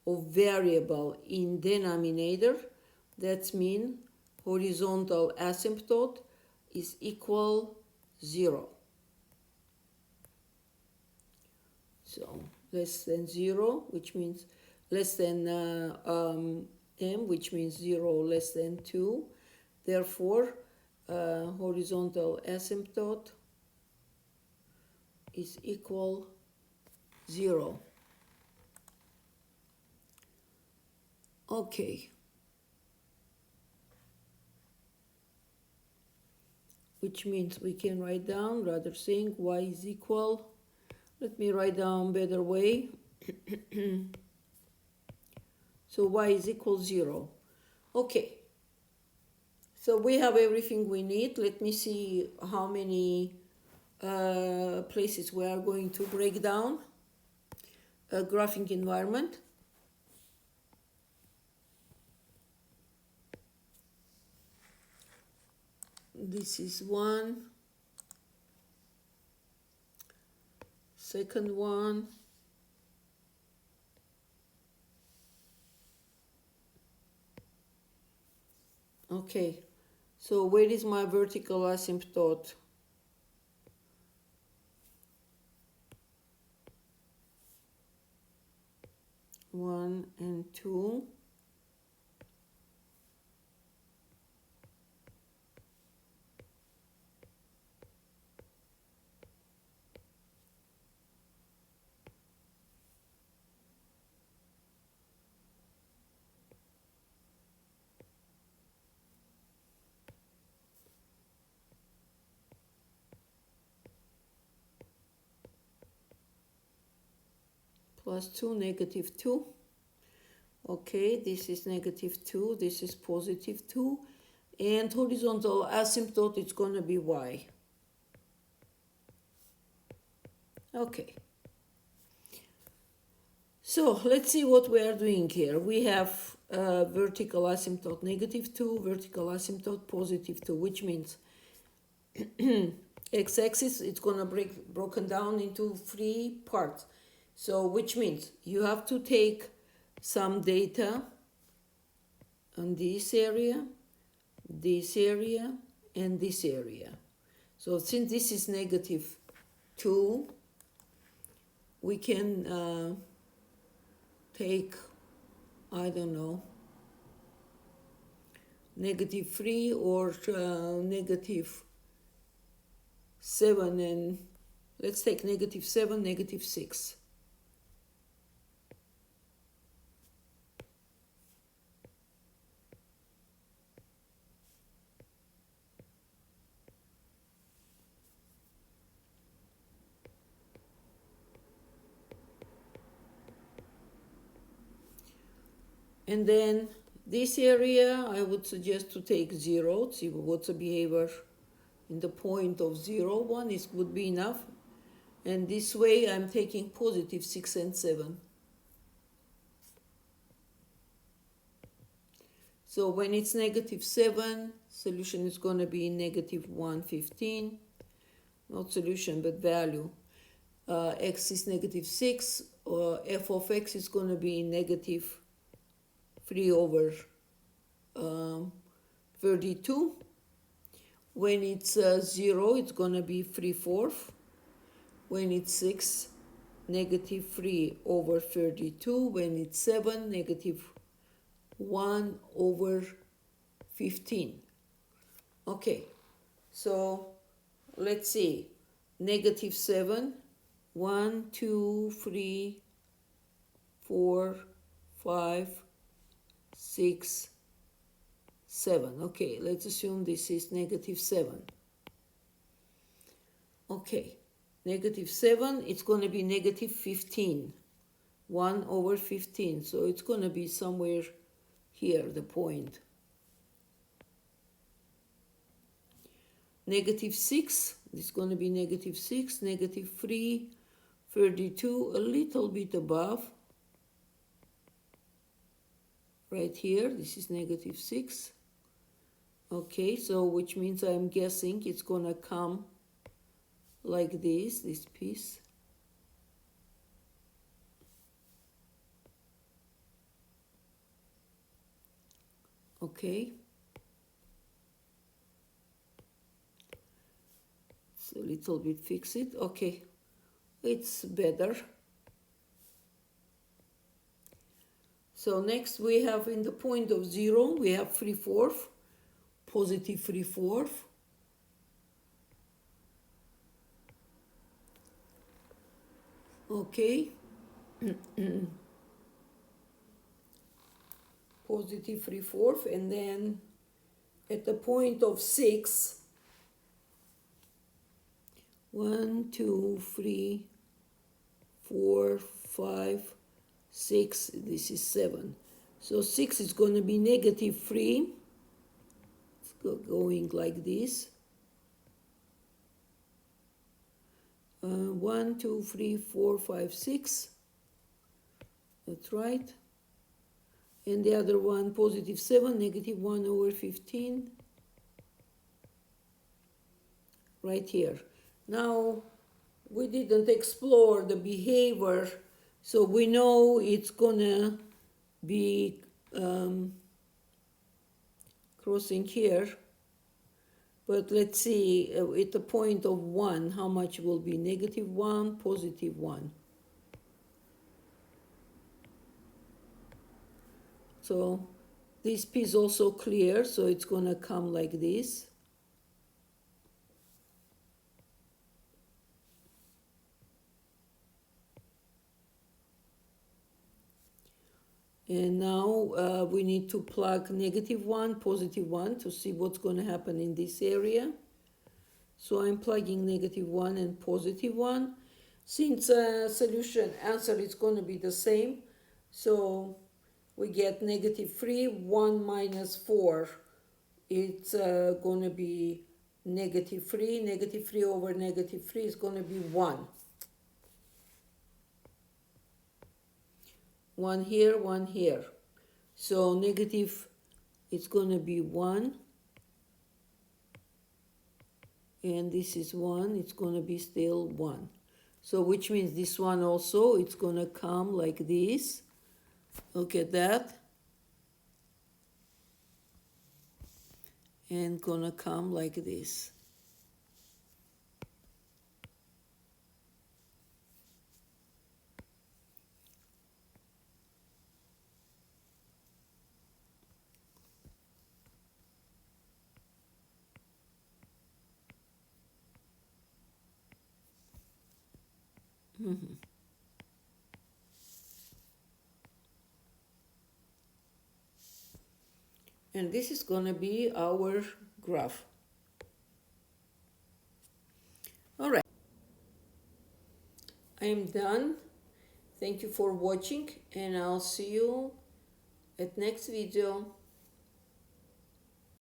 of variable in denominator, that means horizontal asymptote is equal 0. So less than 0, which means less than m, which means 0 less than 2. Therefore, horizontal asymptote is equal 0. Okay. Which means we can write down, rather saying y is equal, let me write down better way. So y is equal 0. Okay. So we have everything we need. Let me see how many places we are going to break down a graphing environment. This is one. Second one. Okay, so where is my vertical asymptote? One and two. plus 2, negative 2. Okay, this is negative 2, this is positive 2. And horizontal asymptote is going to be y. Okay. So let's see what we are doing here. We have vertical asymptote negative 2, vertical asymptote positive 2, which means x-axis it's going to broken down into 3 parts. So which means you have to take some data on this area, and this area. So since this is negative 2, we can take, I don't know, negative 3 or negative 7, and let's take negative 7, negative 6. And then this area, I would suggest to take 0, see what's the behavior in the point of 0, 1 would be enough. And this way I'm taking positive 6 and 7. So when it's negative 7, solution is going to be negative 115. Not solution, but value. X is negative 6, or f of x is going to be negative 3 over 32. When it's 0, it's going to be 3/4. When it's 6, negative 3 over 32. When it's 7, negative 1 over 15. Okay, so let's see. Negative 7, 1, 2, 3, 4, 5, 6, 7. Okay, let's assume this is negative 7. Okay, negative 7, it's going to be negative 15. 1 over 15. So it's going to be somewhere here, the point. Negative 6, this is going to be negative 6, negative 3, 32, a little bit above. Right here, this is negative 6. Okay, so which means I'm guessing it's going to come like this piece. Okay. So a little bit fix it. Okay, it's better. So next we have in the point of 0, we have 3/4, positive 3/4. Okay. Positive 3/4, and then at the point of 6, 1, 2, 3, 4, 5, 6, this is 7. So 6 is going to be negative 3. It's going like this. 1, 2, 3, 4, 5, 6. That's right. And the other one, positive 7, negative 1 over 15. Right here. Now, we didn't explore the behavior, so we know it's gonna be crossing here. But let's see, at the point of 1, how much will be? Negative 1, positive 1. So this piece also clear, so it's going to come like this. And now we need to plug negative 1, positive 1 to see what's going to happen in this area. So I'm plugging negative 1 and positive 1. Since solution answer is going to be the same, so we get negative 3, 1 minus 4. It's going to be negative 3. Negative 3 over negative 3 is going to be 1. 1 here, 1 here. So negative, it's going to be 1. And this is 1. It's going to be still 1. So which means this one also, it's going to come like this. Look at that. And going to come like this. And this is going to be our graph. All right. I am done. Thank you for watching, and I'll see you at next video.